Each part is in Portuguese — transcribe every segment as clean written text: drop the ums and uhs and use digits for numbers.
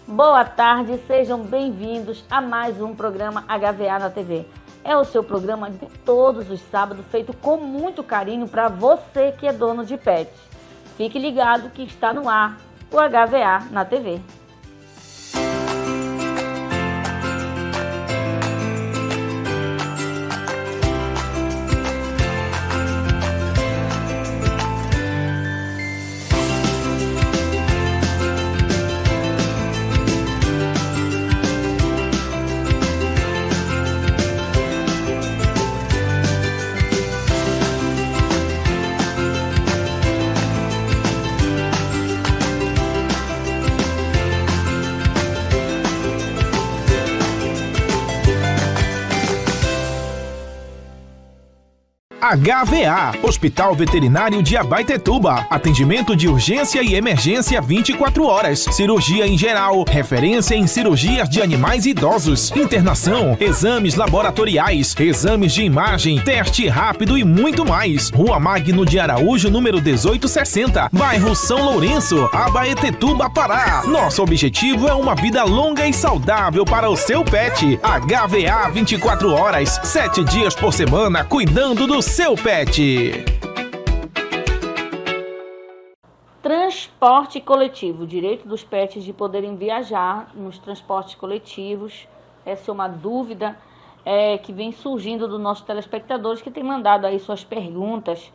Boa tarde, sejam bem-vindos a mais um programa HVA na TV. É o seu programa de todos os sábados, feito com muito carinho para você que é dono de pet. Fique ligado que está no ar o HVA na TV. HVA, Hospital Veterinário de Abaetetuba. Atendimento de urgência e emergência 24 horas. Cirurgia em geral. Referência em cirurgias de animais idosos. Internação. Exames laboratoriais. Exames de imagem. Teste rápido e muito mais. Rua Magno de Araújo, número 1860. Bairro São Lourenço, Abaetetuba, Pará. Nosso objetivo é uma vida longa e saudável para o seu pet. HVA 24 horas, 7 dias por semana, cuidando do seu pet. Transporte coletivo, direito dos pets de poderem viajar nos transportes coletivos. Essa é uma dúvida que vem surgindo dos nossos telespectadores que têm mandado aí suas perguntas.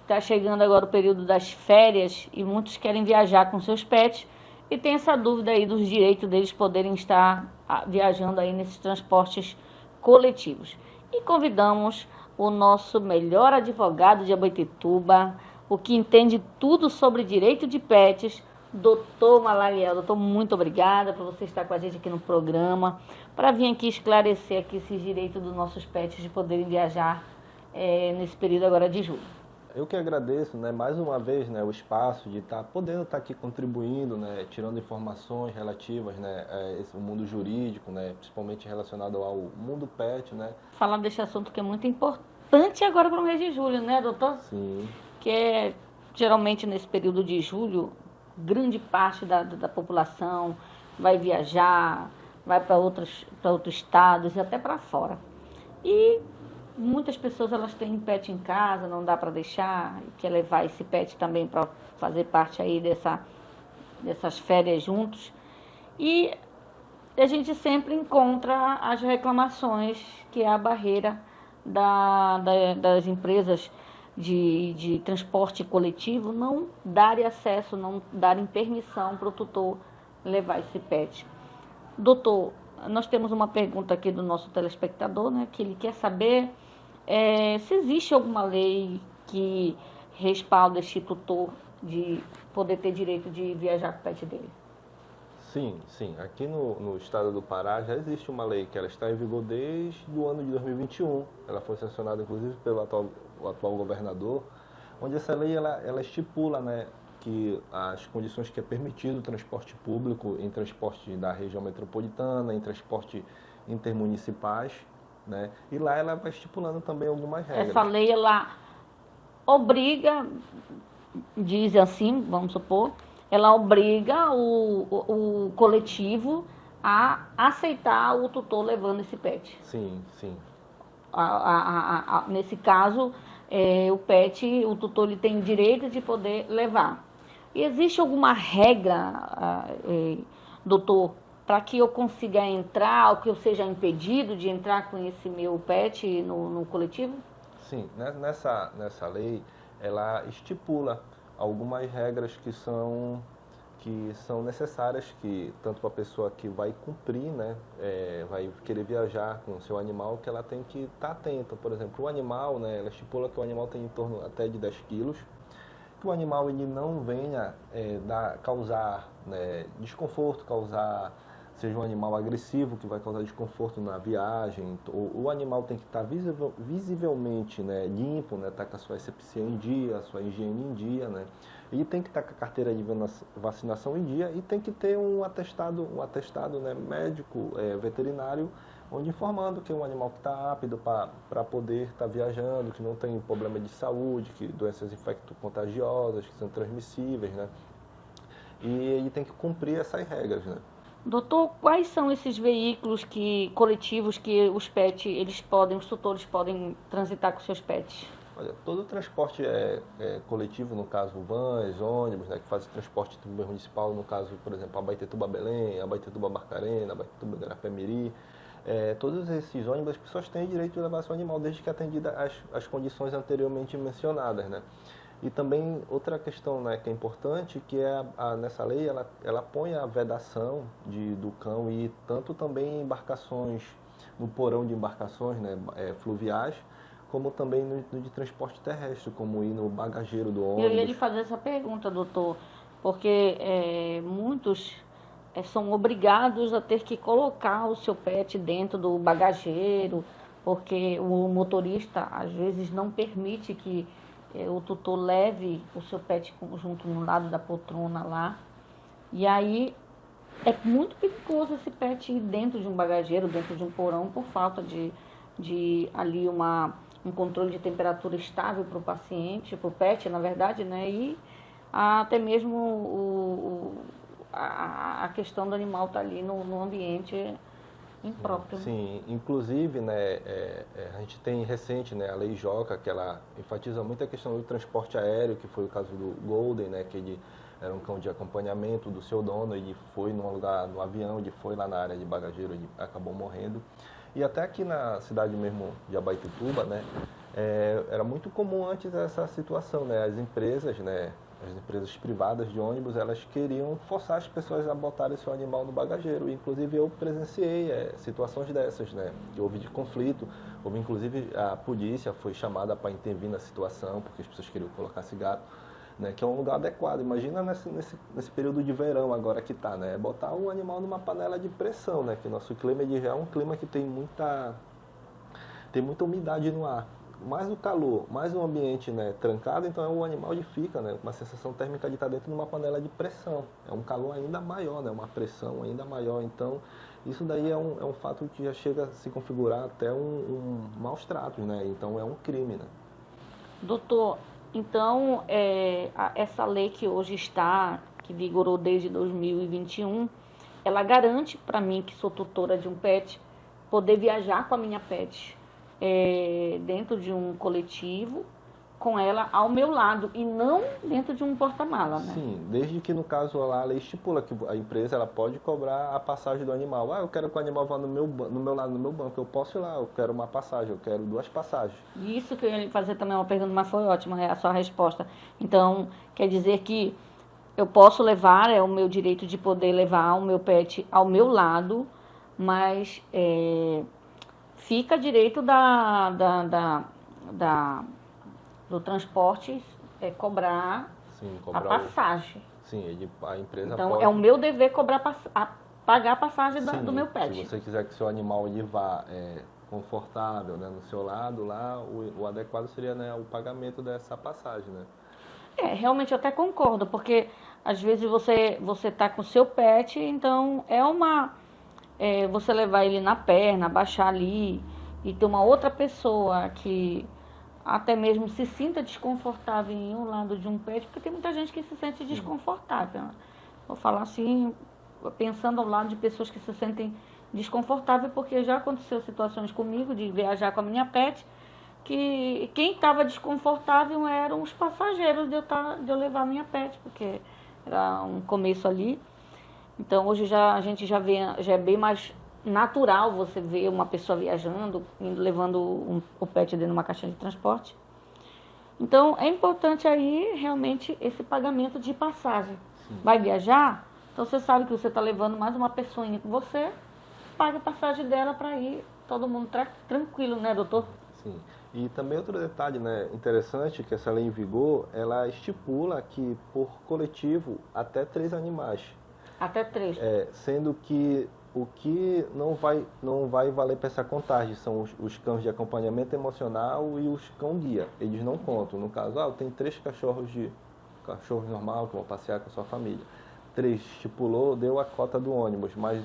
Está chegando agora o período das férias e muitos querem viajar com seus pets e tem essa dúvida aí dos direitos deles poderem estar viajando aí nesses transportes coletivos. E convidamos o nosso melhor advogado de Abaetetuba, o que entende tudo sobre direito de pets, Dr. Malariel. Doutor, muito obrigada por você estar com a gente aqui no programa, para vir aqui esclarecer aqui esses direitos dos nossos pets de poderem viajar nesse período agora de julho. Eu que agradeço, mais uma vez, o espaço de podendo estar aqui contribuindo, tirando informações relativas, a esse mundo jurídico, principalmente relacionado ao mundo pet, Falar desse assunto que é muito importante agora para o mês de julho, né, doutor? Sim. Que geralmente nesse período de julho, grande parte da população vai viajar, vai para outros estados e até para fora. E muitas pessoas elas têm pet em casa, não dá para deixar, quer levar esse pet também para fazer parte aí dessas férias juntos. E a gente sempre encontra as reclamações, que é a barreira das empresas de transporte coletivo não darem acesso, não darem permissão para o tutor levar esse pet. Doutor, nós temos uma pergunta aqui do nosso telespectador, que ele quer saber se existe alguma lei que respalda esse tutor de poder ter direito de viajar com o pet dele. Sim. Aqui no estado do Pará já existe uma lei que ela está em vigor desde o ano de 2021. Ela foi sancionada, inclusive, pelo atual governador, onde essa lei ela estipula, que as condições que é permitido o transporte público em transporte da região metropolitana, em transporte intermunicipais, e lá ela vai estipulando também algumas regras. Essa lei, ela obriga, diz assim, vamos supor, ela obriga o coletivo a aceitar o tutor levando esse pet. Sim. Nesse caso, o tutor ele tem direito de poder levar. E existe alguma regra, doutor, para que eu consiga entrar, ou que eu seja impedido de entrar com esse meu pet no coletivo? Sim, nessa lei, ela estipula algumas regras que são necessárias, que tanto para a pessoa que vai cumprir, vai querer viajar com o seu animal, que ela tem que estar atenta. Por exemplo, o animal, ela estipula que o animal tem em torno até de 10 quilos, que o animal ele não venha causar desconforto, seja um animal agressivo que vai causar desconforto na viagem. O animal tem que estar visivelmente limpo, estar com a sua asepsia em dia, a sua higiene em dia, e tem que estar com a carteira de vacinação em dia e tem que ter um atestado médico, veterinário, onde informando que é um animal que está apto para poder estar viajando, que não tem problema de saúde, que doenças infecto-contagiosas, que são transmissíveis, E ele tem que cumprir essas regras, Doutor, quais são esses veículos coletivos que os tutores podem transitar com seus pets? Olha, todo o transporte coletivo, no caso vans, ônibus, né, que fazem transporte municipal, no caso, por exemplo, Abaetetuba-Belém, Abaetetuba-Barcarena, Abaetetuba-Garapé-Miri, todos esses ônibus, as pessoas têm direito de levar seu animal desde que atendida as condições anteriormente mencionadas, né? E também outra questão, né, que é importante, que é nessa lei, ela põe a vedação do cão ir tanto também em embarcações, no porão de embarcações, né, fluviais, como também no de transporte terrestre, como ir no bagageiro do ônibus. Eu ia lhe fazer essa pergunta, doutor, porque muitos são obrigados a ter que colocar o seu pet dentro do bagageiro, porque o motorista às vezes não permite que o tutor leve o seu pet junto no lado da poltrona lá. E aí é muito perigoso esse pet ir dentro de um bagageiro, dentro de um porão, por falta de ali um controle de temperatura estável para o paciente, para o pet, na verdade, né? E até mesmo a questão do animal estar ali no ambiente impróprio. Sim, inclusive, né, a gente tem recente, né, a Lei Joca, que ela enfatiza muito a questão do transporte aéreo, que foi o caso do Golden, né, que ele era um cão de acompanhamento do seu dono, ele foi no avião, ele foi lá na área de bagageiro, ele acabou morrendo. E até aqui na cidade mesmo de Abaetetuba, né, era muito comum antes essa situação, né, as empresas privadas de ônibus, elas queriam forçar as pessoas a botarem seu animal no bagageiro. Inclusive eu presenciei situações dessas, né, que houve de conflito, houve inclusive a polícia foi chamada para intervir na situação, porque as pessoas queriam colocar esse gato, né, que é um lugar adequado. Imagina nesse período de verão agora que está, né, botar um animal numa panela de pressão, né, que o nosso clima já é um clima que tem muita umidade no ar. Mais o calor, mais um ambiente, né, trancado, então o animal ele fica, né, com uma sensação térmica de estar dentro de uma panela de pressão. É um calor ainda maior, né, uma pressão ainda maior. Então, isso daí é um fato que já chega a se configurar até um maus tratos, né? Então, é um crime, né? Doutor, então, essa lei que hoje está, que vigorou desde 2021, ela garante para mim, que sou tutora de um pet, poder viajar com a minha pet dentro de um coletivo, com ela ao meu lado, e não dentro de um porta-mala, né? Sim, desde que no caso lá a lei estipula que a empresa ela pode cobrar a passagem do animal. Eu quero que o animal vá no meu lado, no meu banco. Eu posso ir lá, eu quero uma passagem, eu quero 2 passagens. Isso que eu ia lhe fazer também uma pergunta, mas foi ótima a sua resposta. Então, quer dizer que eu posso levar, é o meu direito de poder levar o meu pet ao meu lado, mas fica direito do transporte cobrar, Sim, a passagem. Sim, a empresa Então, pode... é o meu dever pagar a passagem Sim, do meu pet. se você quiser que seu animal ele vá confortável, né, no seu lado lá, o adequado seria, né, o pagamento dessa passagem, né? Realmente eu até concordo, porque às vezes você tá com o seu pet, então você levar ele na perna, baixar ali, e ter uma outra pessoa que até mesmo se sinta desconfortável em ir ao lado de um pet, porque tem muita gente que se sente desconfortável, né? Vou falar assim, pensando ao lado de pessoas que se sentem desconfortáveis, porque já aconteceu situações comigo de viajar com a minha pet, que quem estava desconfortável eram os passageiros de eu levar a minha pet, porque era um começo ali. Então hoje a gente já é bem mais natural você ver uma pessoa viajando, levando o pet dentro de uma caixa de transporte. Então é importante aí realmente esse pagamento de passagem. Sim. Vai viajar? Então você sabe que você está levando mais uma pessoinha com você, paga a passagem dela para ir todo mundo tranquilo, né, doutor? Sim. E também outro detalhe, né, interessante, que essa lei em vigor, ela estipula que por coletivo até 3 animais. Até 3. Sendo que o que não vai valer para essa contagem são os cães de acompanhamento emocional e os cão-guia. Eles não contam. No caso, tem 3 cachorros normal que vão passear com a sua família. 3 estipulou, deu a cota do ônibus, mas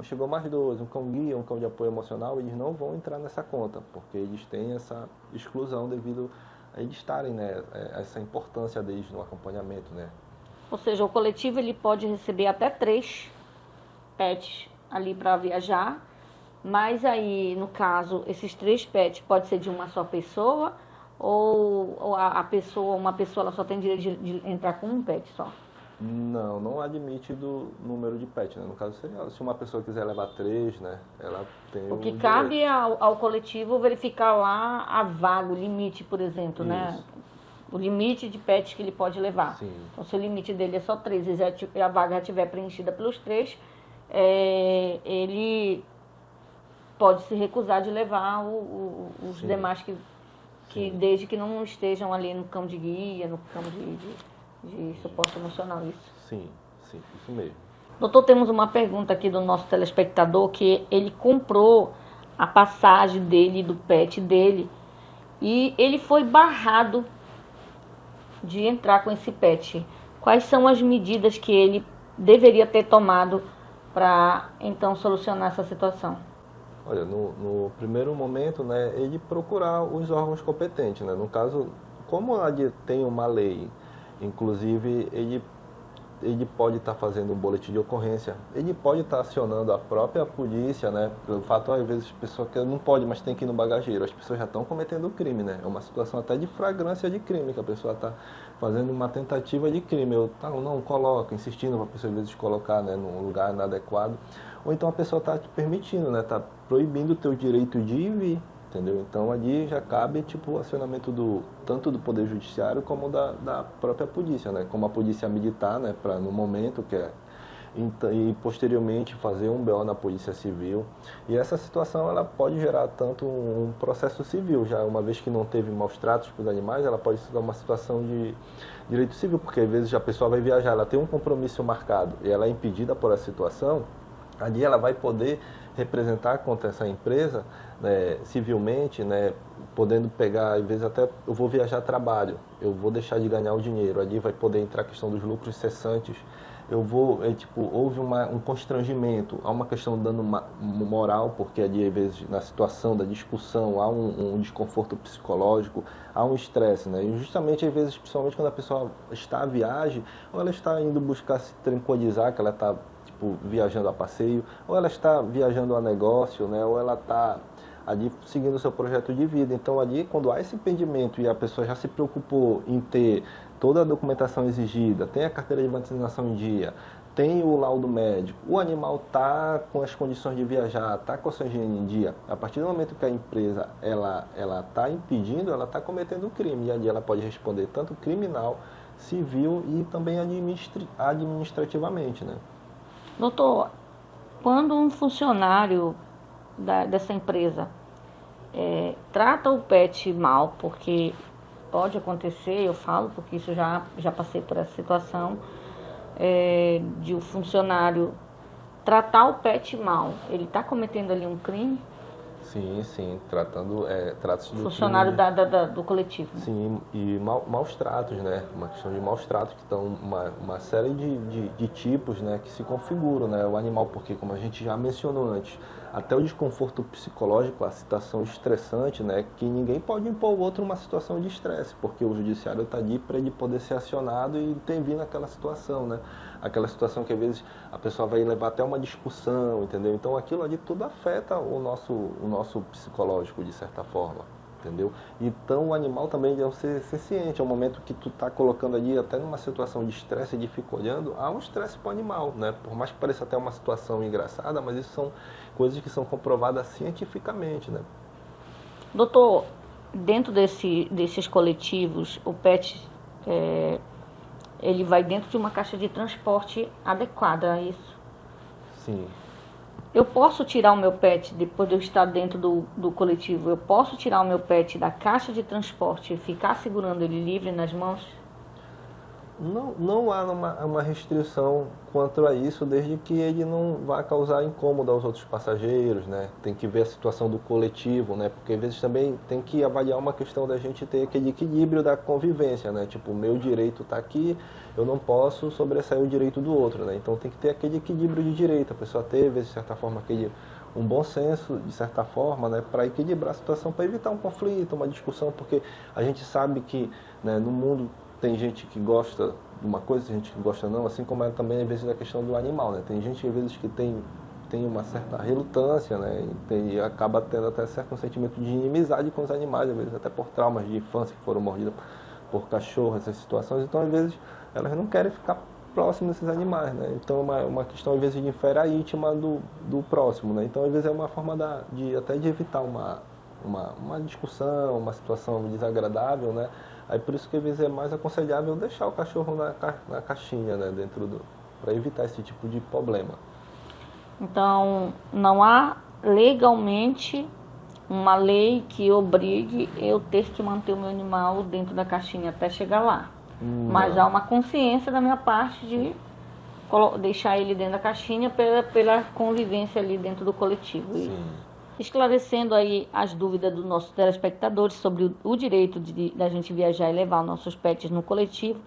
chegou mais 2, um cão-guia, um cão de apoio emocional, eles não vão entrar nessa conta, porque eles têm essa exclusão devido a eles estarem, né, essa importância deles no acompanhamento, né. Ou seja, o coletivo ele pode receber até 3 pets ali para viajar, mas aí, no caso, esses 3 pets pode ser de uma só pessoa ou uma pessoa ela só tem direito de entrar com um pet só? Não admite do número de pets, né? No caso seria, se uma pessoa quiser levar 3, né? Ela tem O que o cabe direito. ao coletivo verificar lá a vaga, o limite, por exemplo, né? Isso. O limite de pets que ele pode levar. Sim. Então, se o limite dele é só 3 e a vaga já estiver preenchida pelos 3, ele pode se recusar de levar os Sim. demais Sim. desde que não estejam ali no campo de guia, no campo de suporte emocional, isso. Sim, isso mesmo. Doutor, temos uma pergunta aqui do nosso telespectador, que ele comprou a passagem dele, do pet dele, e ele foi barrado de entrar com esse pet. Quais são as medidas que ele deveria ter tomado para, então, solucionar essa situação? Olha, no primeiro momento, né, ele procurar os órgãos competentes, né? No caso, como a AD tem uma lei, inclusive ele pode estar fazendo um boletim de ocorrência, ele pode estar acionando a própria polícia, né? Pelo fato, às vezes, a pessoa que não pode, mas tem que ir no bagageiro, as pessoas já estão cometendo crime, né? É uma situação até de flagrância de crime, que a pessoa está fazendo uma tentativa de crime. Não coloca, insistindo para a pessoa, às vezes, colocar, né, num lugar inadequado. Ou então a pessoa está te permitindo, né? Está proibindo o teu direito de vir, entendeu? Então ali já cabe o acionamento tanto do Poder Judiciário como da própria polícia, né? Como a polícia militar, né? Para no momento e posteriormente fazer um BO na Polícia Civil. E essa situação ela pode gerar tanto um processo civil, já uma vez que não teve maus tratos para os animais, ela pode ser uma situação de direito civil, porque às vezes a pessoa vai viajar, ela tem um compromisso marcado e ela é impedida por essa situação. Ali ela vai poder representar contra essa empresa, né, civilmente, né, podendo pegar, às vezes até eu vou viajar a trabalho, eu vou deixar de ganhar o dinheiro, ali vai poder entrar a questão dos lucros cessantes, houve um constrangimento, há uma questão de dano moral, porque ali às vezes na situação da discussão há um desconforto psicológico, há um estresse, né, e justamente às vezes, principalmente quando a pessoa está à viagem, ou ela está indo buscar se tranquilizar, que ela está viajando a passeio, ou ela está viajando a negócio, né, ou ela está ali seguindo o seu projeto de vida. Então ali, quando há esse impedimento e a pessoa já se preocupou em ter toda a documentação exigida, tem a carteira de vacinação em dia, tem o laudo médico, o animal está com as condições de viajar, está com a sua higiene em dia, a partir do momento que a empresa ela está impedindo, ela está cometendo um crime, e ali ela pode responder tanto criminal, civil e também administrativamente, né? Doutor, quando um funcionário dessa empresa trata o pet mal, porque pode acontecer, eu falo porque isso já passei por essa situação, de um funcionário tratar o pet mal, ele está cometendo ali um crime? Sim, trata-se do Funcionário crime, do coletivo. Sim, e maus tratos, né? Uma questão de maus tratos, que estão uma série de tipos, né, que se configuram, né? O animal, porque como a gente já mencionou antes, até o desconforto psicológico, a situação estressante, né, que ninguém pode impor ao outro uma situação de estresse, porque o judiciário está ali para ele poder ser acionado e intervir naquela situação, né? Aquela situação que às vezes a pessoa vai levar até uma discussão, entendeu? Então aquilo ali tudo afeta o nosso psicológico de certa forma, entendeu? Então o animal também deve ser ciente, é um momento que tu tá colocando ali até numa situação de estresse e fica olhando, há um estresse para o animal, né? Por mais que pareça até uma situação engraçada, mas isso são coisas que são comprovadas cientificamente, né? Doutor, dentro desses coletivos, o pet ele vai dentro de uma caixa de transporte adequada, é isso? Sim. Eu posso tirar o meu pet, depois de eu estar dentro do coletivo, eu posso tirar o meu pet da caixa de transporte e ficar segurando ele livre nas mãos? Não há uma restrição quanto a isso, desde que ele não vá causar incômodo aos outros passageiros, né? Tem que ver a situação do coletivo, né? Porque às vezes também tem que avaliar uma questão da gente ter aquele equilíbrio da convivência, né? Tipo, o meu direito está aqui, eu não posso sobressair o direito do outro, né? Então tem que ter aquele equilíbrio de direito, a pessoa ter, de certa forma, um bom senso, de certa forma, né, para equilibrar a situação, para evitar um conflito, uma discussão, porque a gente sabe que, né, no mundo tem gente que gosta uma coisa, tem gente que gosta não, assim como é também às vezes a questão do animal, né? Tem gente às vezes que tem uma certa relutância, né? E acaba tendo até certo sentimento de inimizade com os animais, às vezes até por traumas de infância que foram mordidos por cachorro, essas situações. Então, às vezes, elas não querem ficar próximas desses animais, né? Então, é uma questão, às vezes, de esfera íntima do próximo, né? Então, às vezes, é uma forma até de evitar uma discussão, uma situação desagradável, né? Aí, por isso que, às vezes, é mais aconselhável deixar o cachorro na caixinha, né? Para evitar esse tipo de problema. Então, não há legalmente uma lei que obrigue eu ter que manter o meu animal dentro da caixinha até chegar lá. Mas há uma consciência da minha parte de deixar ele dentro da caixinha pela convivência ali dentro do coletivo. E esclarecendo aí as dúvidas dos nossos telespectadores sobre o direito da gente viajar e levar os nossos pets no coletivo,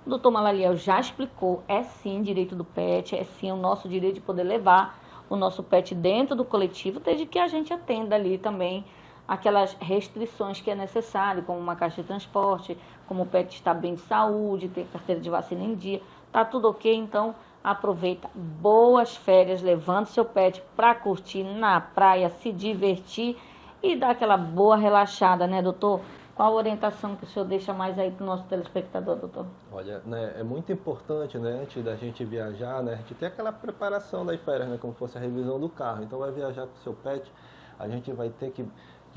o doutor Malaliel já explicou, é sim direito do pet, é sim o nosso direito de poder levar o nosso pet dentro do coletivo, desde que a gente atenda ali também aquelas restrições que é necessário, como uma caixa de transporte, como o pet está bem de saúde, ter carteira de vacina em dia, tá tudo ok, então aproveita boas férias, levando seu pet para curtir na praia, se divertir e dar aquela boa relaxada, né, doutor? Qual a orientação que o senhor deixa mais aí para o nosso telespectador, doutor? Olha, né, é muito importante, né, antes da gente viajar, né, a gente ter aquela preparação das férias, né, como fosse a revisão do carro. Então, vai viajar com o seu pet, a gente vai ter que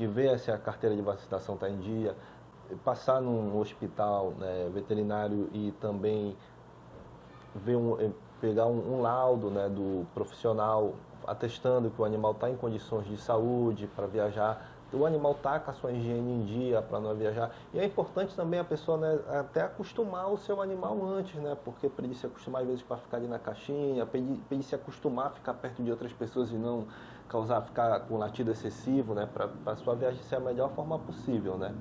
ver se a carteira de vacinação está em dia, passar num hospital, né, veterinário e também pegar um laudo, né, do profissional atestando que o animal está em condições de saúde para viajar. O animal está com a sua higiene em dia para não viajar. E é importante também a pessoa, né, até acostumar o seu animal antes, né? Porque para ele se acostumar, às vezes, para ficar ali na caixinha, para ele se acostumar a ficar perto de outras pessoas e não ficar com latido excessivo, né? Para a sua viagem ser a melhor forma possível, né?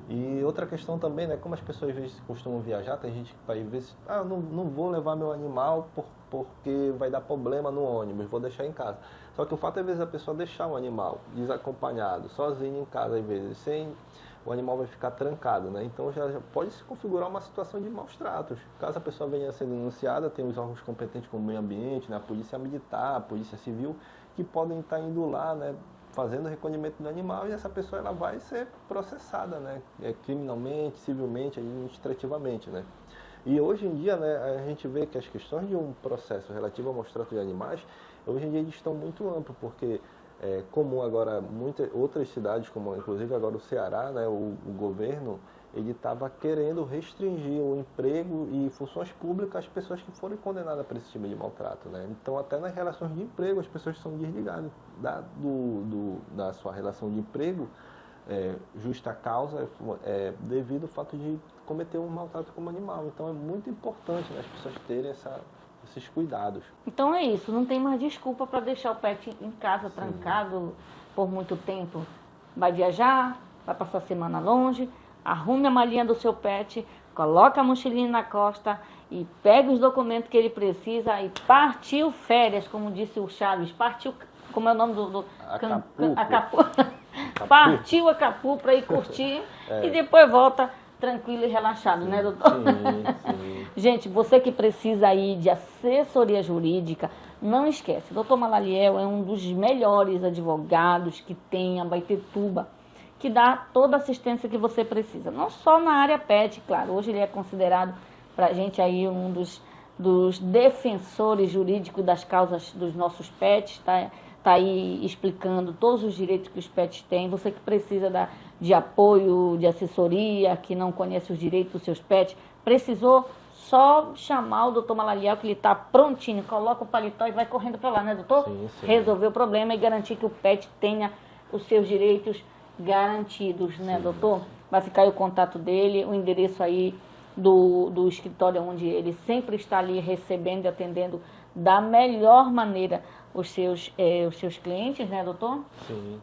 E outra questão também, né? Como as pessoas às vezes costumam viajar, tem gente que vai ver, não vou levar meu animal porque vai dar problema no ônibus, vou deixar em casa. Só que o fato é, às vezes, a pessoa deixar o animal desacompanhado, sozinho em casa, às vezes, o animal vai ficar trancado, né? Então já pode se configurar uma situação de maus tratos. Caso a pessoa venha a ser denunciada, tem os órgãos competentes como o meio ambiente, né? A polícia militar, a polícia civil, que podem estar indo lá, né? Fazendo o recolhimento do animal, e essa pessoa ela vai ser processada, né? Criminalmente, civilmente, administrativamente, né? E hoje em dia, né, a gente vê que as questões de um processo relativo ao maus-trato de animais, hoje em dia eles estão muito amplos, porque é comum agora muitas outras cidades, como inclusive agora o Ceará, né, o governo, ele estava querendo restringir o emprego e funções públicas às pessoas que forem condenadas por esse tipo de maltrato, né? Então, até nas relações de emprego, as pessoas são desligadas da sua relação de emprego, justa causa, devido ao fato de cometer um maltrato como animal. Então, é muito importante, né, as pessoas terem esses cuidados. Então é isso, não tem mais desculpa para deixar o pet em casa trancado por muito tempo. Vai viajar, vai passar a semana longe, arrume a malinha do seu pet, coloca a mochilinha na costa e pega os documentos que ele precisa e partiu férias, como disse o Chaves, partiu, como é o nome do Acapulco. Partiu Acapulco para ir curtir e depois volta tranquilo e relaxado, né, doutor? Sim. Gente, você que precisa aí de assessoria jurídica, não esquece, doutor Malaliel é um dos melhores advogados que tem a Abaetetuba, que dá toda a assistência que você precisa. Não só na área pet, claro, hoje ele é considerado pra gente aí um dos defensores jurídicos das causas dos nossos pets, tá aí explicando todos os direitos que os pets têm. Você que precisa de apoio, de assessoria, que não conhece os direitos dos seus pets, precisou só chamar o doutor Malaliel, que ele está prontinho, coloca o paletó e vai correndo para lá, né, doutor? Sim. Resolver o problema e garantir que o pet tenha os seus direitos garantidos, né, doutor? Vai ficar aí o contato dele, o endereço aí do escritório onde ele sempre está ali recebendo e atendendo da melhor maneira os seus clientes, né, doutor? Sim.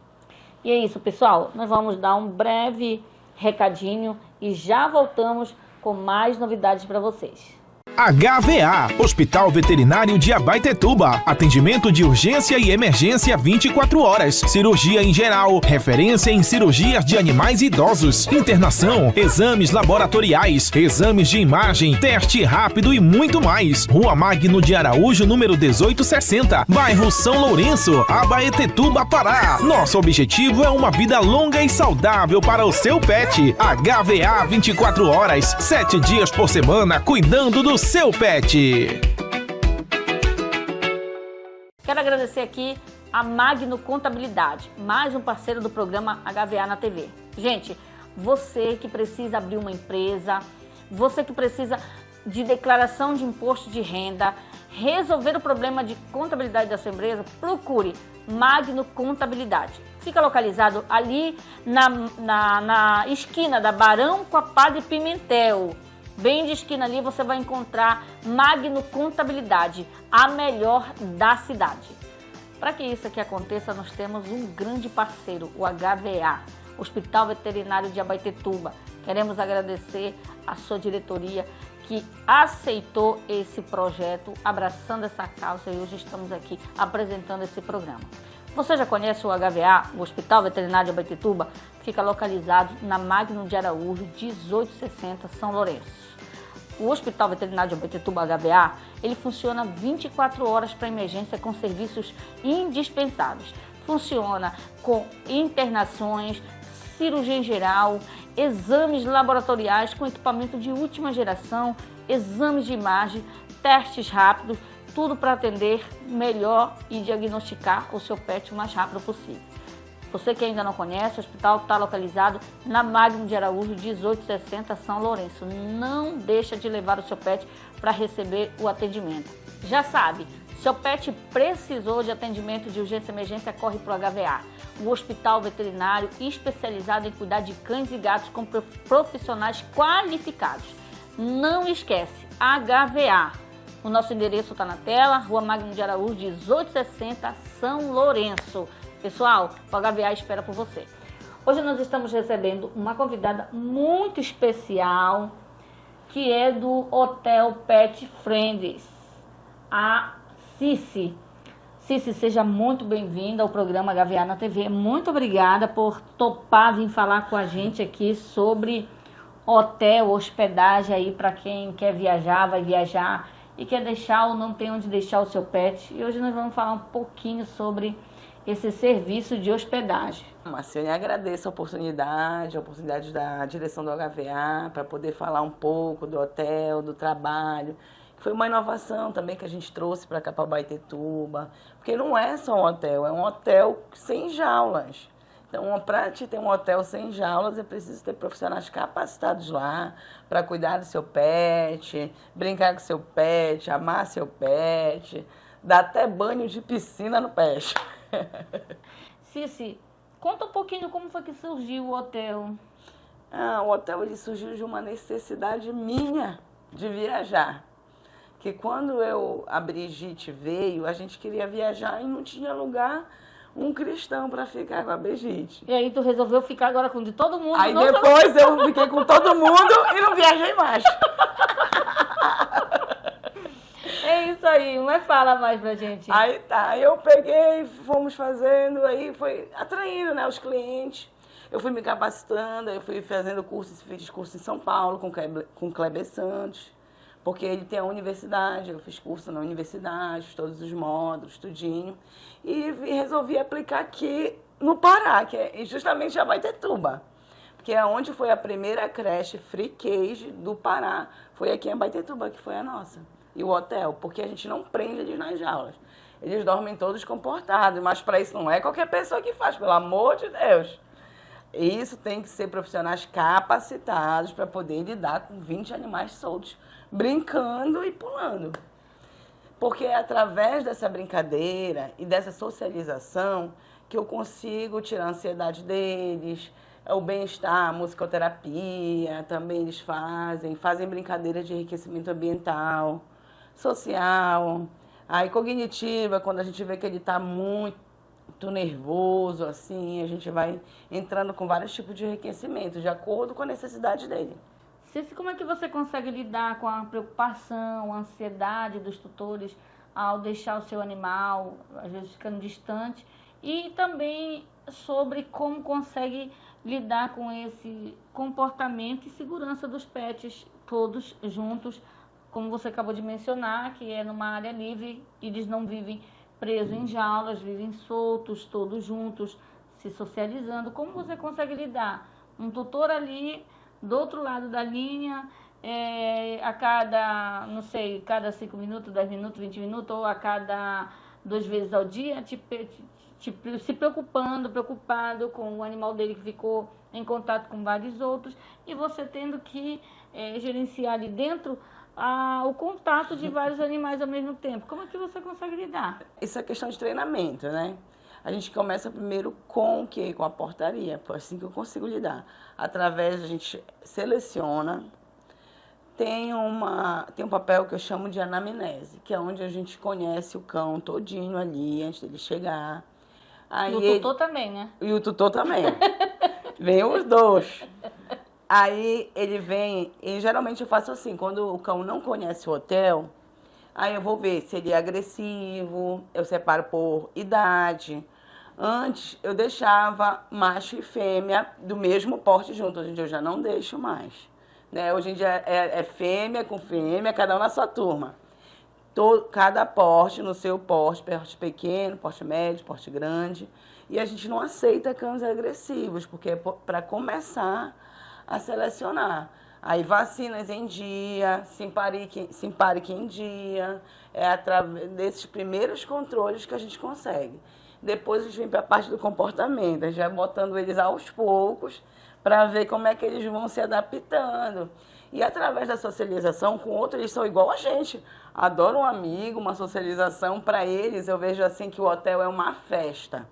E é isso, pessoal. Nós vamos dar um breve recadinho e já voltamos com mais novidades para vocês. HVA, Hospital Veterinário de Abaetetuba. Atendimento de urgência e emergência 24 horas. Cirurgia em geral. Referência em cirurgias de animais idosos. Internação, exames laboratoriais, exames de imagem, teste rápido e muito mais. Rua Magno de Araújo, número 1860, bairro São Lourenço, Abaetetuba, Pará. Nosso objetivo é uma vida longa e saudável para o seu pet. HVA 24 horas, 7 dias por semana, cuidando do seu pet. Quero agradecer aqui a Magno Contabilidade, mais um parceiro do programa HVA na TV. Gente, você que precisa abrir uma empresa, você que precisa de declaração de imposto de renda, resolver o problema de contabilidade da sua empresa, procure Magno Contabilidade. Fica localizado ali na esquina da Barão com a Padre Pimentel. Bem de esquina ali você vai encontrar Magno Contabilidade, a melhor da cidade. Para que isso aqui aconteça, nós temos um grande parceiro, o HVA, Hospital Veterinário de Abaetetuba. Queremos agradecer a sua diretoria que aceitou esse projeto, abraçando essa causa, e hoje estamos aqui apresentando esse programa. Você já conhece o HVA, o Hospital Veterinário de Abaetetuba? Fica localizado na Magno de Araújo, 1860, São Lourenço. O Hospital Veterinário de Abaetetuba HVA, ele funciona 24 horas para emergência com serviços indispensáveis. Funciona com internações, cirurgia em geral, exames laboratoriais com equipamento de última geração, exames de imagem, testes rápidos, tudo para atender melhor e diagnosticar o seu pet o mais rápido possível. Você que ainda não conhece, o hospital está localizado na Magno de Araújo, 1860, São Lourenço. Não deixa de levar o seu pet para receber o atendimento. Já sabe, seu pet precisou de atendimento de urgência e emergência, corre para o HVA. O hospital veterinário especializado em cuidar de cães e gatos com profissionais qualificados. Não esquece, HVA. O nosso endereço está na tela, Rua Magno de Araújo, 1860, São Lourenço. Pessoal, o HVA espera por você. Hoje nós estamos recebendo uma convidada muito especial, que é do Hotel Pet Friends, a Cici. Cici, seja muito bem-vinda ao programa HVA na TV. Muito obrigada por topar vir falar com a gente aqui sobre hotel, hospedagem aí para quem quer viajar, vai viajar e quer deixar ou não tem onde deixar o seu pet. E hoje nós vamos falar um pouquinho sobre esse serviço de hospedagem. Marciane, agradeço a oportunidade da direção do HVA para poder falar um pouco do hotel, do trabalho. Foi uma inovação também que a gente trouxe para cá, para Abaetetuba, porque não é só um hotel, é um hotel sem jaulas. Então, para te ter um hotel sem jaulas, é preciso ter profissionais capacitados lá para cuidar do seu pet, brincar com seu pet, amar seu pet, dar até banho de piscina no pet. Cici, conta um pouquinho como foi que surgiu o hotel. O hotel ele surgiu de uma necessidade minha de viajar. Que quando a Brigitte veio, a gente queria viajar e não tinha lugar um cristão para ficar com a Brigitte. E aí tu resolveu ficar agora com de todo mundo? Aí depois eu fiquei com todo mundo e não viajei mais. É isso aí, mas fala mais pra gente. Aí tá, eu peguei, fomos fazendo, aí foi atraindo, né, os clientes. Eu fui me capacitando, eu fui fazendo fiz curso em São Paulo com Kleber Santos, porque ele tem a universidade, eu fiz curso na universidade, todos os módulos, tudinho. E resolvi aplicar aqui no Pará, que é justamente Abaetetuba, que é onde foi a primeira creche free cage do Pará. Foi aqui em Abaetetuba, que foi a nossa. E o hotel, porque a gente não prende eles nas jaulas. Eles dormem todos comportados, mas para isso não é qualquer pessoa que faz, pelo amor de Deus. Isso tem que ser profissionais capacitados para poder lidar com 20 animais soltos, brincando e pulando. Porque é através dessa brincadeira e dessa socialização que eu consigo tirar a ansiedade deles, o bem-estar, a musicoterapia, também eles fazem brincadeiras de enriquecimento ambiental, social, aí cognitiva, quando a gente vê que ele está muito nervoso, assim, a gente vai entrando com vários tipos de enriquecimento, de acordo com a necessidade dele. Ceci, como é que você consegue lidar com a preocupação, a ansiedade dos tutores ao deixar o seu animal, às vezes ficando distante, e também sobre como consegue lidar com esse comportamento e segurança dos pets todos juntos, como você acabou de mencionar, que é numa área livre, eles não vivem presos em jaulas, vivem soltos, todos juntos, se socializando. Como você consegue lidar? Um tutor ali, do outro lado da linha, a cada, não sei, cada 5 minutos, 10 minutos, 20 minutos, ou a cada 2 vezes ao dia, se preocupado com o animal dele que ficou em contato com vários outros, e você tendo que gerenciar ali dentro o contato de vários animais ao mesmo tempo. Como é que você consegue lidar? Isso é questão de treinamento, né? A gente começa primeiro com o quê? Com a portaria, assim que eu consigo lidar. Através, a gente seleciona, tem um papel que eu chamo de anamnese, que é onde a gente conhece o cão todinho ali, antes dele chegar. Aí e o tutor também, né? E o tutor também. Vem os dois. Aí ele vem, e geralmente eu faço assim, quando o cão não conhece o hotel, aí eu vou ver se ele é agressivo, eu separo por idade. Antes eu deixava macho e fêmea do mesmo porte junto, hoje em dia eu já não deixo mais. Né? Hoje em dia é fêmea com fêmea, cada um na sua turma. Cada porte no seu porte pequeno, porte médio, porte grande. E a gente não aceita cães agressivos, porque é para começar a selecionar. Aí vacinas em dia, simparique em dia, é através desses primeiros controles que a gente consegue. Depois a gente vem para a parte do comportamento, a gente vai botando eles aos poucos para ver como é que eles vão se adaptando. E através da socialização com outros, eles são igual a gente. Adoram um amigo, uma socialização. Para eles, eu vejo assim que o hotel é uma festa.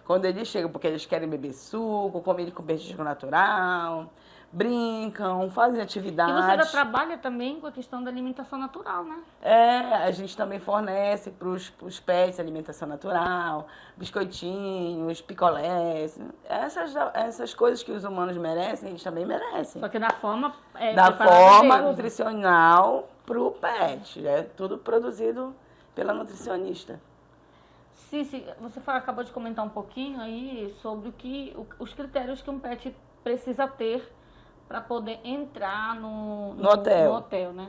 Quando eles chegam, porque eles querem beber suco, comer com petisco natural, brincam, fazem atividades. E você ainda trabalha também com a questão da alimentação natural, né? A gente também fornece para os pets alimentação natural, biscoitinhos, picolés. Essas coisas que os humanos merecem, eles também merecem. Só que da forma da forma deles, nutricional para o pet. É tudo produzido pela nutricionista. Cici, você acabou de comentar um pouquinho aí sobre os critérios que um pet precisa ter para poder entrar no hotel, né?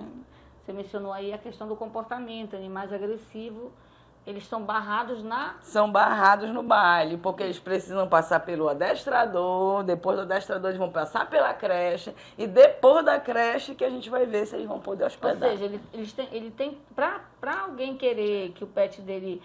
Você mencionou aí a questão do comportamento, animais agressivos, eles são barrados São barrados no baile, porque eles precisam passar pelo adestrador, depois do adestrador eles vão passar pela creche, e depois da creche que a gente vai ver se eles vão poder hospedar. Ou seja, ele tem para alguém querer que o pet dele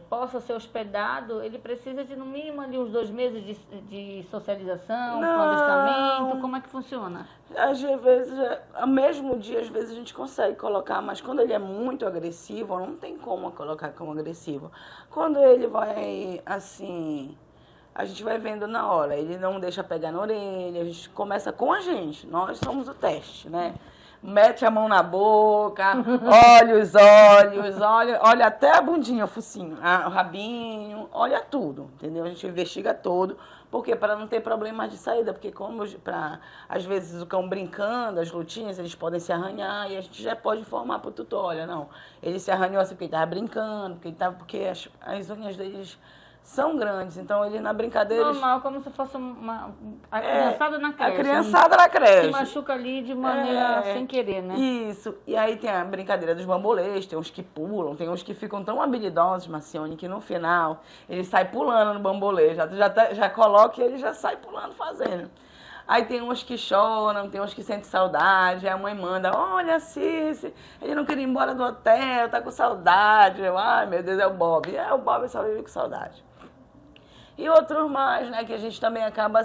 possa ser hospedado, ele precisa de no mínimo ali uns 2 meses de socialização, com adestramento. Como é que funciona? Às vezes, ao mesmo dia, às vezes a gente consegue colocar, mas quando ele é muito agressivo, não tem como colocar como agressivo. Quando ele vai, assim, a gente vai vendo na hora, ele não deixa pegar na orelha, a gente começa com a gente, nós somos o teste, né? Mete a mão na boca, olha os olhos, olha até a bundinha, o focinho, o rabinho, olha tudo, entendeu? A gente investiga todo, porque para não ter problemas de saída, porque às vezes o cão brincando, as lutinhas, eles podem se arranhar, e a gente já pode informar para o tutor, olha, não, ele se arranhou assim porque ele estava brincando, porque as unhas deles são grandes, então ele na brincadeira... Normal, como se fosse a criançada na creche. A criançada na creche. Se machuca ali de maneira sem querer, né? Isso. E aí tem a brincadeira dos bambolês, tem uns que pulam, tem uns que ficam tão habilidosos, Marcione, que no final ele sai pulando no bambolê, já coloca e ele já sai pulando fazendo. Aí tem uns que choram, tem uns que sentem saudade, aí a mãe manda, olha, Cici, ele não queria ir embora do hotel, tá com saudade. Ai, meu Deus, é o Bob. O Bob só vive com saudade. E outros mais, né, que a gente também acaba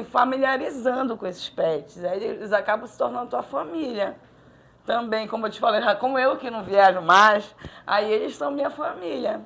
familiarizando com esses pets. Aí eles acabam se tornando tua família. Também, como eu te falei, como eu que não viajo mais, aí eles são minha família.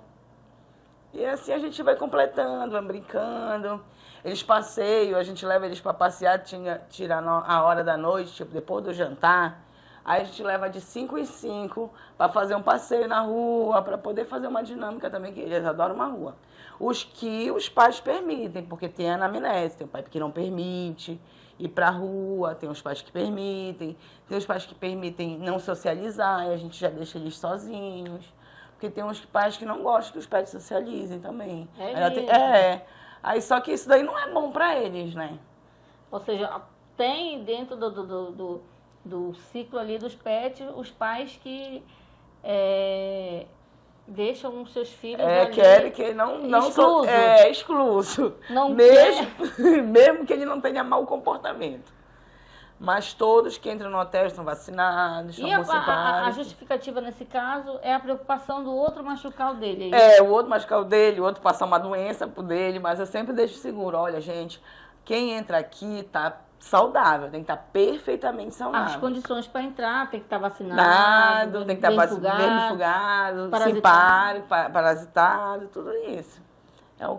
E assim a gente vai completando, vai brincando. Eles passeiam, a gente leva eles para passear, tira a hora da noite, tipo, depois do jantar. Aí a gente leva de 5 em 5 para fazer um passeio na rua, para poder fazer uma dinâmica também, que eles adoram uma rua. Os que os pais permitem, porque tem anamnese, tem o pai que não permite ir para a rua, tem os pais que permitem, tem os pais que permitem não socializar, e a gente já deixa eles sozinhos. Porque tem uns pais que não gostam que os pets socializem também. Aí só que isso daí não é bom para eles, né? Ou seja, tem dentro do ciclo ali dos pets os pais que deixam os seus filhos ali querem que não excluso. Excluso. Não mesmo que ele não tenha mau comportamento. Mas todos que entram no hotel estão vacinados, E são a justificativa nesse caso é a preocupação do outro machucar o dele. O outro machucar o dele, o outro passar uma doença pro dele, mas eu sempre deixo seguro. Olha, gente, quem entra aqui tá saudável, tem que estar perfeitamente saudável. As condições para entrar, tem que estar vacinado, tem que estar vermifugado, sem pare, parasitado, tudo isso.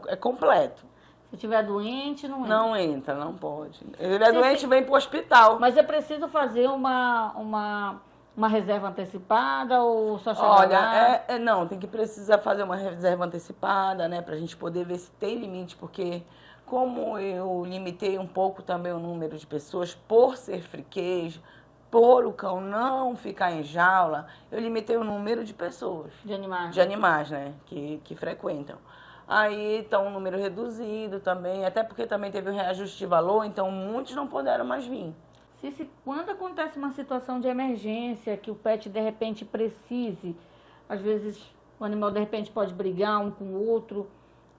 É completo. Se tiver doente, não entra. Não entra, não pode. Se ele é doente, vem para o hospital. Mas é preciso fazer uma reserva antecipada ou só chegar lá? Não, tem que precisar fazer uma reserva antecipada, né? Para a gente poder ver se tem limite, porque como eu limitei um pouco também o número de pessoas por ser friquejo, por o cão não ficar em jaula, eu limitei o número de pessoas. De animais. De animais, né? Que frequentam. Aí está um número reduzido também, até porque também teve um reajuste de valor, então muitos não puderam mais vir. Quando acontece uma situação de emergência, que o pet de repente precise, às vezes o animal de repente pode brigar um com o outro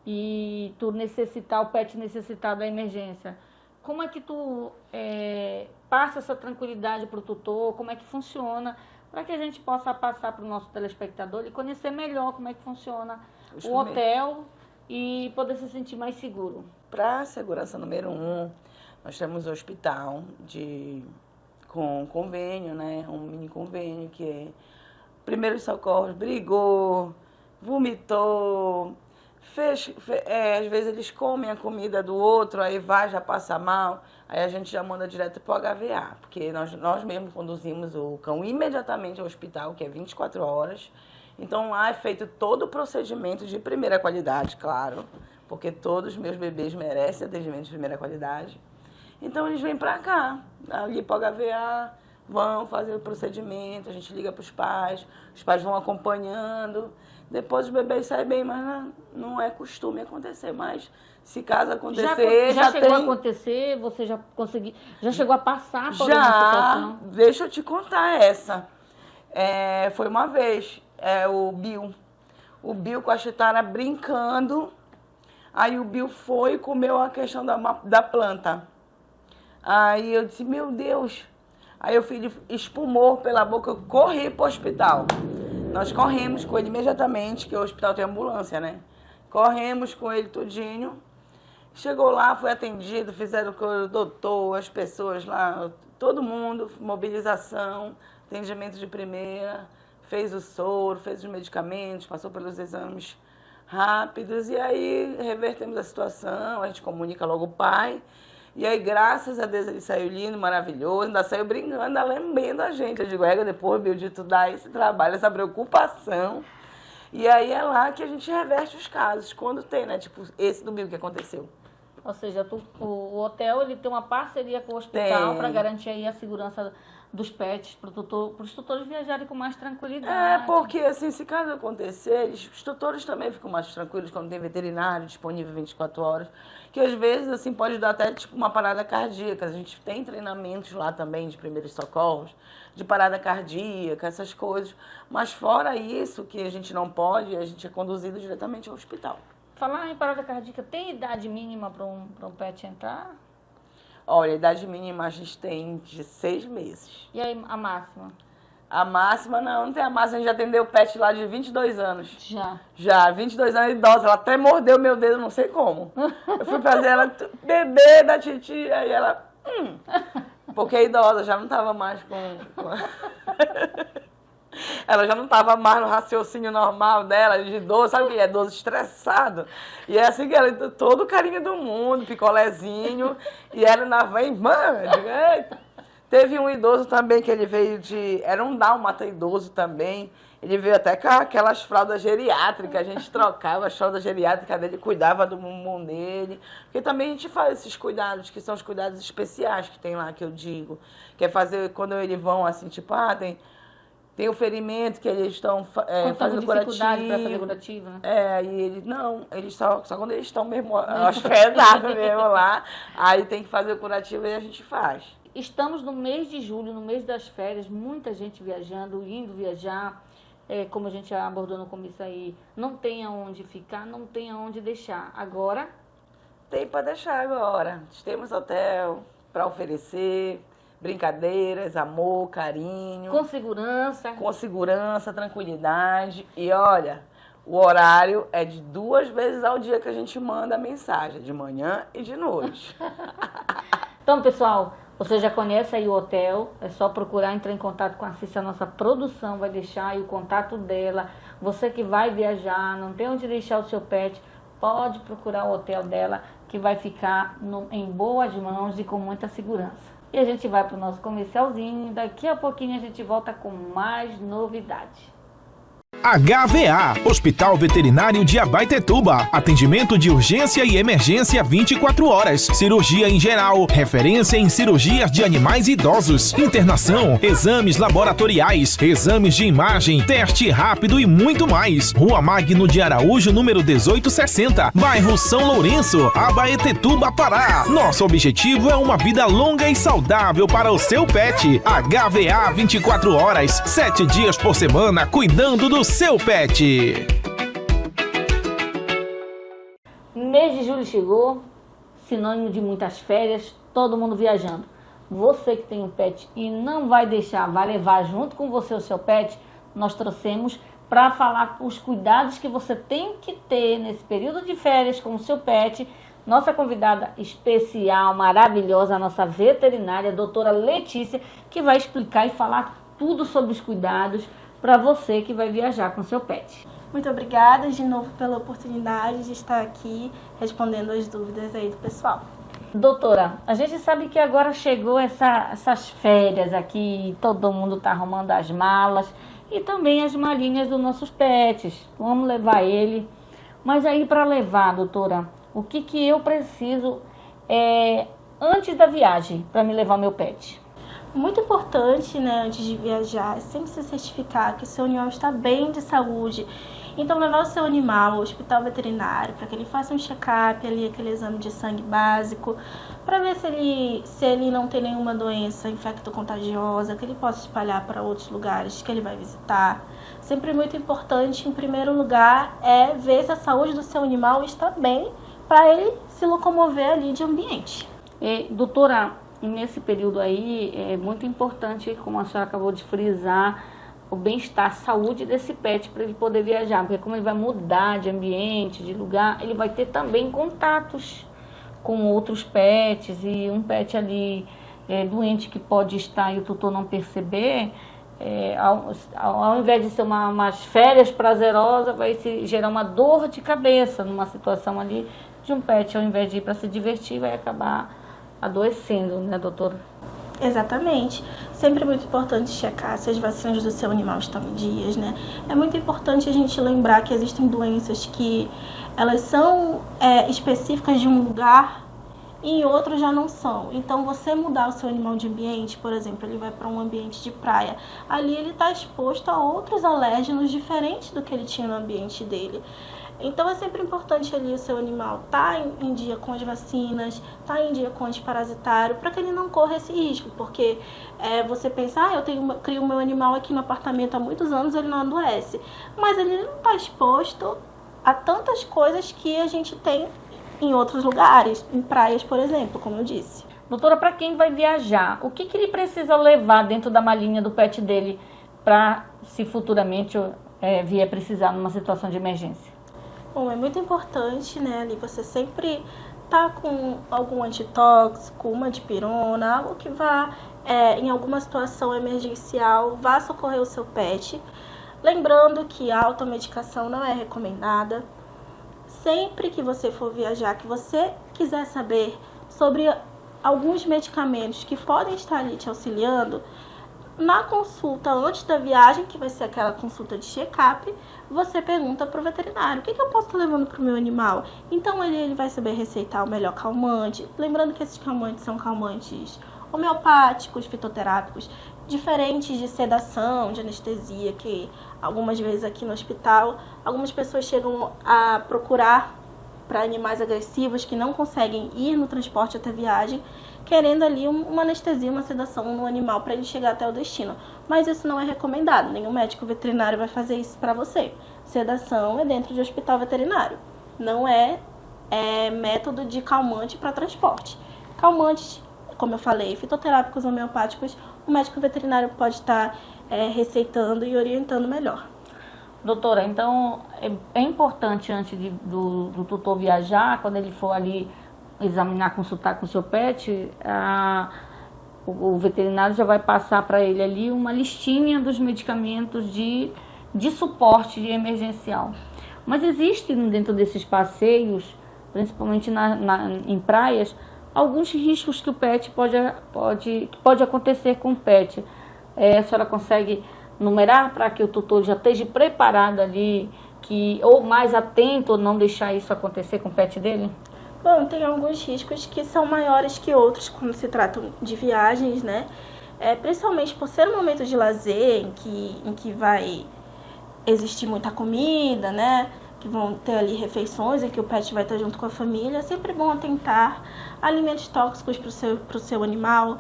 e o pet necessitar da emergência, como é que tu passa essa tranquilidade para o tutor, como é que funciona, para que a gente possa passar para o nosso telespectador e conhecer melhor como é que funciona o hotel e poder se sentir mais seguro? Para a segurança número 1, nós temos o hospital com convênio, né? Um mini convênio que é primeiros socorros, brigou, vomitou, às vezes eles comem a comida do outro, aí já passa mal, aí a gente já manda direto para o HVA, porque nós mesmos conduzimos o cão imediatamente ao hospital, que é 24 horas. Então lá é feito todo o procedimento de primeira qualidade, claro, porque todos os meus bebês merecem atendimento de primeira qualidade. Então eles vêm para cá, ali para o HVA, vão fazer o procedimento, a gente liga para os pais vão acompanhando, depois os bebês saem bem, mas não é costume acontecer, mas se caso acontecer, já chegou a acontecer, você já chegou a passar por uma situação? Deixa eu te contar essa. Foi uma vez, o Bill com a Chitara brincando, aí o Bill foi e comeu a questão da planta. Aí eu disse, meu Deus. Aí o filho espumou pela boca, eu corri para o hospital. Nós corremos com ele imediatamente, que o hospital tem ambulância, né? Corremos com ele tudinho. Chegou lá, foi atendido, fizeram com o doutor, as pessoas lá, todo mundo, mobilização, atendimento de primeira, fez o soro, fez os medicamentos, passou pelos exames rápidos e aí revertemos a situação, a gente comunica logo o pai. E aí, graças a Deus, ele saiu lindo, maravilhoso, ainda saiu brincando, ainda lambendo a gente. Eu digo, depois, Bill, de tu dar esse trabalho, essa preocupação. E aí é lá que a gente reverte os casos, quando tem, né? Tipo, esse do Bill que aconteceu. Ou seja, o hotel ele tem uma parceria com o hospital para garantir aí a segurança dos pets, para os tutores viajarem com mais tranquilidade. Porque assim, se caso acontecer, os tutores também ficam mais tranquilos quando tem veterinário disponível 24 horas, que às vezes assim pode dar até tipo uma parada cardíaca. A gente tem treinamentos lá também de primeiros socorros, de parada cardíaca, essas coisas. Mas fora isso, que a gente não pode, a gente é conduzido diretamente ao hospital. Falar em parada cardíaca, tem idade mínima para um pet entrar? Olha, a idade mínima a gente tem de 6 meses. E aí, a máxima? A máxima não tem a máxima. A gente já atendeu o pet lá de 22 anos. Já, 22 anos, idosa. Ela até mordeu meu dedo, não sei como. Eu fui fazer ela, bebê da titia, aí ela... Porque a idosa já não estava mais com... Ela já não estava mais no raciocínio normal dela, de idoso, sabe o que é? Idoso estressado. E é assim que ela, todo o carinho do mundo, picolézinho, e ela ainda vem, mano, Teve um idoso também que ele veio era um dálmata idoso também. Ele veio até com aquelas fraldas geriátricas, a gente trocava as fraldas geriátricas dele, cuidava do bumbum dele. Porque também a gente faz esses cuidados, que são os cuidados especiais que tem lá, que eu digo. Que é fazer, quando eles vão assim, tipo, tem o ferimento que eles estão fazendo curativo. Para fazer curativo, né? E eles só quando eles estão mesmo hospedados mesmo lá, aí tem que fazer o curativo e a gente faz. Estamos no mês de julho, no mês das férias, muita gente viajando, indo viajar, como a gente já abordou no começo aí, não tem aonde ficar, não tem aonde deixar. Agora? Tem para deixar agora. Temos hotel para oferecer, brincadeiras, amor, carinho. Com segurança. Com segurança, tranquilidade. E olha, o horário é de 2 vezes ao dia que a gente manda a mensagem, de manhã e de noite. Então, pessoal, você já conhece aí o hotel, é só procurar, entrar em contato com a Cícia, a nossa produção vai deixar aí o contato dela. Você que vai viajar, não tem onde deixar o seu pet, pode procurar o hotel dela, que vai ficar em boas mãos e com muita segurança. E a gente vai para o nosso comercialzinho, daqui a pouquinho a gente volta com mais novidades. HVA, Hospital Veterinário de Abaetetuba. Atendimento de urgência e emergência 24 horas. Cirurgia em geral. Referência em cirurgias de animais idosos. Internação, exames laboratoriais, exames de imagem, teste rápido e muito mais. Rua Magno de Araújo, número 1860. Bairro São Lourenço, Abaetetuba, Pará. Nosso objetivo é uma vida longa e saudável para o seu pet. HVA 24 horas, 7 dias por semana, cuidando do seu pet. Mês de julho chegou, sinônimo de muitas férias, todo mundo viajando. Você que tem um pet e não vai deixar, vai levar junto com você o seu pet, nós trouxemos para falar os cuidados que você tem que ter nesse período de férias com o seu pet. Nossa convidada especial, maravilhosa, a nossa veterinária, a doutora Letícia, que vai explicar e falar tudo sobre os cuidados para você que vai viajar com seu pet. Muito obrigada de novo pela oportunidade de estar aqui respondendo as dúvidas aí do pessoal. Doutora, a gente sabe que agora chegou essas férias aqui, todo mundo está arrumando as malas e também as malinhas dos nossos pets. Vamos levar ele. Mas aí para levar, doutora, o que eu preciso antes da viagem para me levar meu pet? Muito importante, né, antes de viajar, é sempre se certificar que o seu animal está bem de saúde. Então, levar o seu animal ao hospital veterinário para que ele faça um check-up ali, aquele exame de sangue básico, para ver se ele não tem nenhuma doença infecto-contagiosa, que ele possa espalhar para outros lugares que ele vai visitar. Sempre muito importante, em primeiro lugar, é ver se a saúde do seu animal está bem para ele se locomover ali de ambiente. Doutora, nesse período aí é muito importante, como a senhora acabou de frisar, o bem-estar, a saúde desse pet para ele poder viajar, porque como ele vai mudar de ambiente, de lugar, ele vai ter também contatos com outros pets e um pet ali doente que pode estar e o tutor não perceber, ao invés de ser umas férias prazerosas, vai se gerar uma dor de cabeça numa situação ali de um pet, ao invés de ir para se divertir, vai acabar adoecendo, né, doutora? Exatamente. Sempre é muito importante checar se as vacinas do seu animal estão em dias, né? É muito importante a gente lembrar que existem doenças que elas são específicas de um lugar e em outro já não são. Então, você mudar o seu animal de ambiente, por exemplo, ele vai para um ambiente de praia, ali ele está exposto a outros alérgenos diferentes do que ele tinha no ambiente dele. Então, é sempre importante ali o seu animal estar em dia com as vacinas, estar em dia com o antiparasitário, para que ele não corra esse risco. Porque você pensa, eu crio o meu animal aqui no apartamento há muitos anos, ele não adoece. Mas ele não está exposto a tantas coisas que a gente tem em outros lugares, em praias, por exemplo, como eu disse. Doutora, para quem vai viajar, o que ele precisa levar dentro da malinha do pet dele para, se futuramente vier precisar numa situação de emergência? Bom, é muito importante, né, ali você sempre tá com algum antitóxico, uma dipirona, algo que vá, em alguma situação emergencial, vá socorrer o seu pet. Lembrando que a automedicação não é recomendada. Sempre que você for viajar, que você quiser saber sobre alguns medicamentos que podem estar ali te auxiliando, na consulta antes da viagem, que vai ser aquela consulta de check-up, você pergunta para o veterinário: o que eu posso estar levando para o meu animal? Então ele vai saber receitar o melhor calmante. Lembrando que esses calmantes são calmantes homeopáticos, fitoterápicos, diferentes de sedação, de anestesia, que algumas vezes aqui no hospital, algumas pessoas chegam a procurar para animais agressivos que não conseguem ir no transporte até viagem, querendo ali uma anestesia, uma sedação no animal para ele chegar até o destino. Mas isso não é recomendado, nenhum médico veterinário vai fazer isso para você. Sedação é dentro de hospital veterinário, não é método de calmante para transporte. Calmantes, como eu falei, fitoterápicos homeopáticos, o médico veterinário pode estar receitando e orientando melhor. Doutora, então é importante antes do tutor viajar, quando ele for ali examinar, consultar com o seu pet, o veterinário já vai passar para ele ali uma listinha dos medicamentos de suporte emergencial. Mas existem dentro desses passeios, principalmente em praias, alguns riscos que o pet pode acontecer com o pet. A senhora consegue numerar para que o tutor já esteja preparado ali, ou mais atento, ou não deixar isso acontecer com o pet dele? Bom, tem alguns riscos que são maiores que outros quando se tratam de viagens, né? Principalmente por ser um momento de lazer em que vai existir muita comida, né? Que vão ter ali refeições em que o pet vai estar junto com a família. É sempre bom atentar alimentos tóxicos para o seu animal.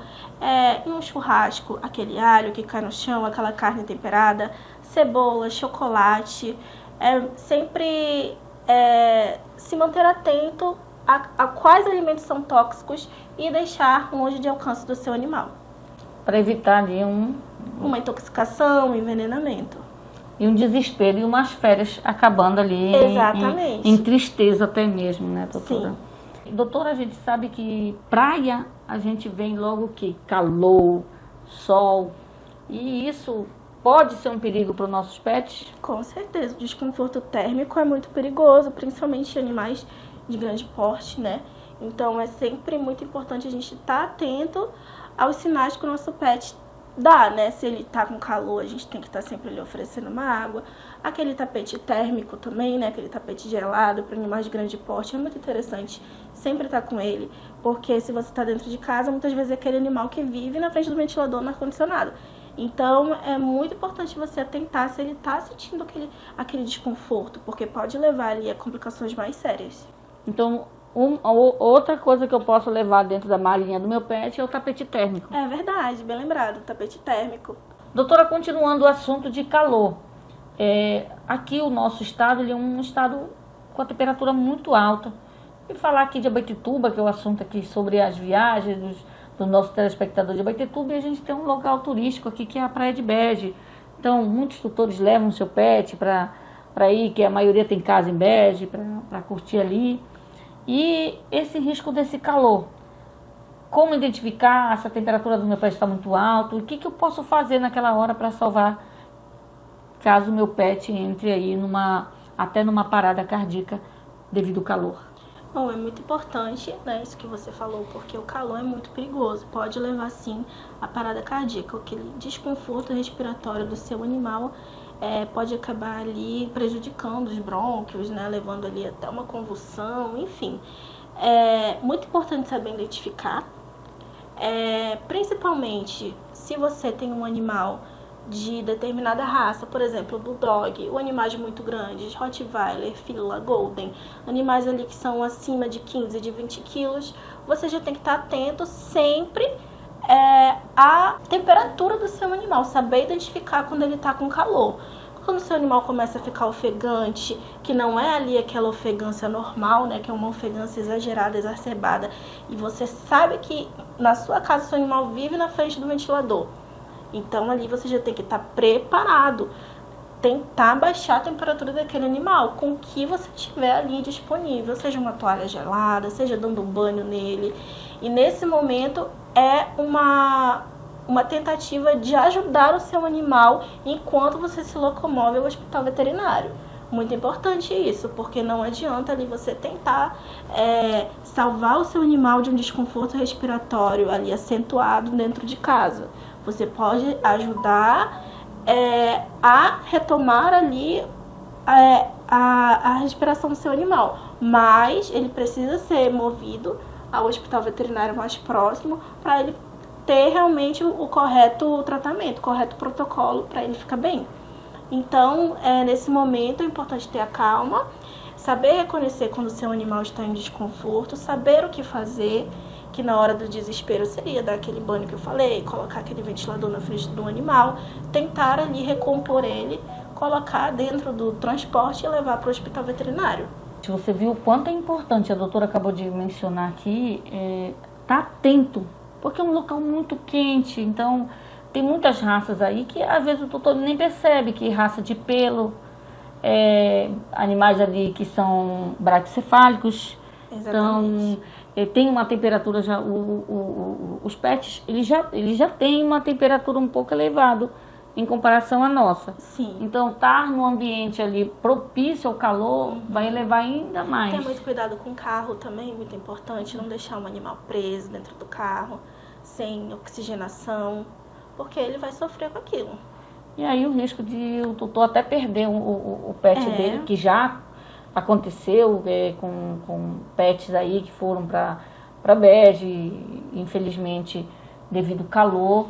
Em um churrasco, aquele alho que cai no chão, aquela carne temperada, cebola, chocolate. Sempre se manter atento a quais alimentos são tóxicos e deixar longe de alcance do seu animal. Para evitar ali uma intoxicação, um envenenamento. E um desespero e umas férias acabando ali em tristeza até mesmo, né, doutora? Sim. Doutora, a gente sabe que praia a gente vem logo que calor, sol, e isso pode ser um perigo para os nossos pets? Com certeza, o desconforto térmico é muito perigoso, principalmente em animais de grande porte, né? Então é sempre muito importante a gente estar atento aos sinais que o nosso pet dá, né? Se ele tá com calor, a gente tem que estar sempre lhe oferecendo uma água. Aquele tapete térmico também, né? Aquele tapete gelado para animais de grande porte é muito interessante sempre estar com ele, porque se você está dentro de casa, muitas vezes é aquele animal que vive na frente do ventilador no ar-condicionado. Então é muito importante você atentar se ele está sentindo aquele desconforto, porque pode levar ali a complicações mais sérias. Então, outra coisa que eu posso levar dentro da malinha do meu pet é o tapete térmico. É verdade, bem lembrado, tapete térmico. Doutora, continuando o assunto de calor. Aqui o nosso estado ele é um estado com a temperatura muito alta. E falar aqui de Abaetetuba, que é o assunto aqui sobre as viagens do nosso telespectador de Abaetetuba, e a gente tem um local turístico aqui que é a Praia de Bege. Então, muitos tutores levam o seu pet para ir, que a maioria tem casa em Bege, para curtir ali. E esse risco desse calor, como identificar se a temperatura do meu pet está muito alta, o que eu posso fazer naquela hora para salvar, caso o meu pet entre aí até numa parada cardíaca devido ao calor? Bom, é muito importante, né, isso que você falou, porque o calor é muito perigoso, pode levar sim à parada cardíaca, aquele desconforto respiratório do seu animal pode acabar ali prejudicando os brônquios, né, levando ali até uma convulsão, enfim. É muito importante saber identificar, principalmente se você tem um animal de determinada raça, por exemplo, Bulldog, ou animais muito grandes, Rottweiler, Fila, Golden, animais ali que são acima de 15, de 20 quilos, você já tem que estar atento sempre à temperatura do seu animal, saber identificar quando ele está com calor. Quando o seu animal começa a ficar ofegante, que não é ali aquela ofegância normal, né, que é uma ofegância exagerada, exacerbada, e você sabe que na sua casa o seu animal vive na frente do ventilador, então ali você já tem que estar preparado, tentar baixar a temperatura daquele animal com o que você tiver ali disponível, seja uma toalha gelada, seja dando um banho nele. E nesse momento é uma tentativa de ajudar o seu animal enquanto você se locomove ao hospital veterinário. Muito importante isso, porque não adianta ali você tentar salvar o seu animal de um desconforto respiratório ali acentuado dentro de casa. Você pode ajudar a retomar ali a respiração do seu animal, mas ele precisa ser movido ao hospital veterinário mais próximo para ele ter realmente o correto tratamento, o correto protocolo para ele ficar bem. Então, nesse momento é importante ter a calma, saber reconhecer quando o seu animal está em desconforto, saber o que fazer, que na hora do desespero seria dar aquele banho que eu falei, colocar aquele ventilador na frente do animal, tentar ali recompor ele, colocar dentro do transporte e levar para o hospital veterinário. Você viu o quanto é importante, a doutora acabou de mencionar aqui, tá atento, porque é um local muito quente, então tem muitas raças aí que às vezes o tutor nem percebe que raça de pelo, animais ali que são braquicefálicos. Exatamente. Então tem uma temperatura já, os pets eles já têm uma temperatura um pouco elevada em comparação à nossa. Sim. Então estar num ambiente ali propício ao calor vai elevar ainda mais. Ter muito cuidado com o carro também, muito importante, não deixar um animal preso dentro do carro, sem oxigenação, porque ele vai sofrer com aquilo. E aí o risco de o tutor até perder o pet dele, que já aconteceu com pets aí que foram para bege, infelizmente, devido ao calor,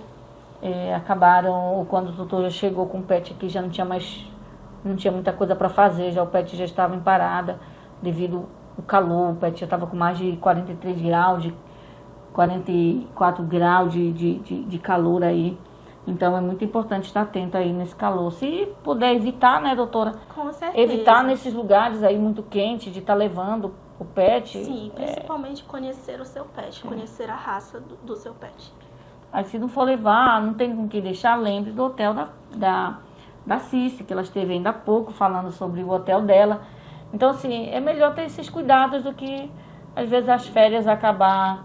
acabaram, quando o tutor já chegou com o pet aqui, já não tinha muita coisa para fazer, já o pet já estava em parada, devido ao calor, o pet já estava com mais de 43 graus, 44 graus de calor aí. Então é muito importante estar atento aí nesse calor. Se puder evitar, né, doutora? Com certeza. Evitar nesses lugares aí muito quentes, de estar levando o pet. Sim, principalmente conhecer o seu pet, conhecer a raça do seu pet. Aí se não for levar, não tem com que deixar, lembre do hotel da Cici, que ela esteve ainda há pouco falando sobre o hotel dela. Então, assim, é melhor ter esses cuidados do que, às vezes, as férias acabar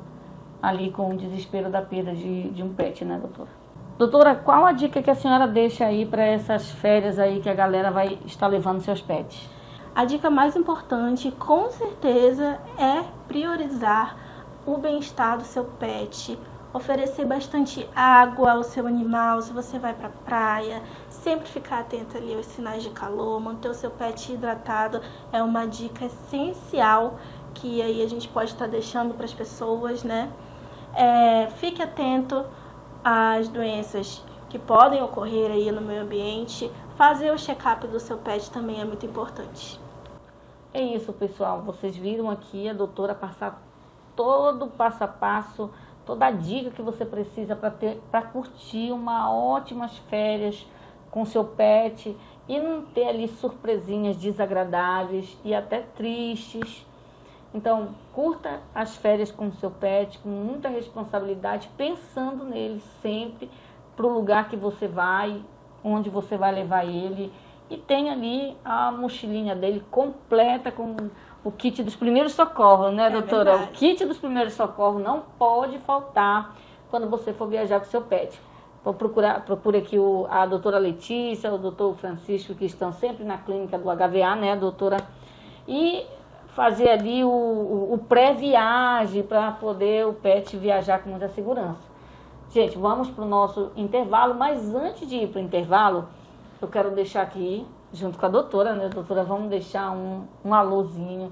ali com o desespero da perda de um pet, né, doutora? Doutora, qual a dica que a senhora deixa aí para essas férias aí que a galera vai estar levando seus pets? A dica mais importante, com certeza, é priorizar o bem-estar do seu pet, oferecer bastante água ao seu animal, se você vai para a praia, sempre ficar atento ali aos sinais de calor, manter o seu pet hidratado é uma dica essencial que aí a gente pode estar deixando para as pessoas, né? Fique atento às doenças que podem ocorrer aí no meio ambiente. Fazer o check-up do seu pet também é muito importante. É isso, pessoal. Vocês viram aqui a doutora passar todo o passo a passo, toda a dica que você precisa para curtir ótimas férias com seu pet e não ter ali surpresinhas desagradáveis e até tristes. Então, curta as férias com o seu pet com muita responsabilidade, pensando nele sempre, para o lugar que você vai, onde você vai levar ele. E tenha ali a mochilinha dele completa com o kit dos primeiros socorros, né, doutora? Verdade. O kit dos primeiros socorros não pode faltar quando você for viajar com o seu pet. Vou procure aqui a doutora Letícia, o doutor Francisco, que estão sempre na clínica do HVA, né, doutora? E fazer ali o pré-viagem para poder o pet viajar com muita segurança. Gente, vamos para o nosso intervalo, mas antes de ir para o intervalo, eu quero deixar aqui, junto com a doutora, né, doutora, vamos deixar um alôzinho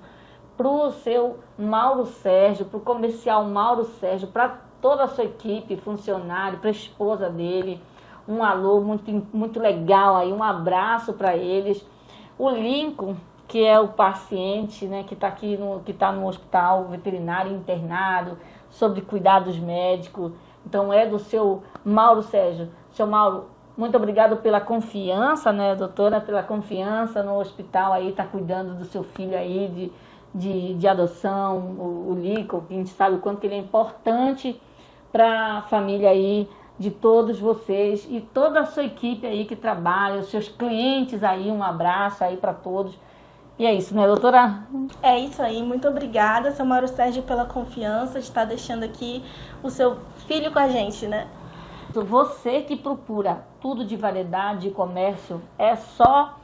para o seu Mauro Sérgio, para o comercial Mauro Sérgio, para toda a sua equipe, funcionário, para a esposa dele, um alô muito, muito legal aí, um abraço para eles. O Lincoln, que é o paciente, né, que está aqui que está no hospital veterinário internado, sobre cuidados médicos. Então é do seu Mauro Sérgio. Seu Mauro, muito obrigado pela confiança, né, doutora, pela confiança no hospital aí, tá cuidando do seu filho aí de adoção, o Lincoln, que a gente sabe o quanto que ele é importante para a família aí de todos vocês e toda a sua equipe aí que trabalha, os seus clientes aí, um abraço aí para todos. E é isso, né, doutora? É isso aí, muito obrigada, seu Mauro Sérgio, pela confiança de estar deixando aqui o seu filho com a gente, né? Você que procura tudo de variedade, de comércio, é só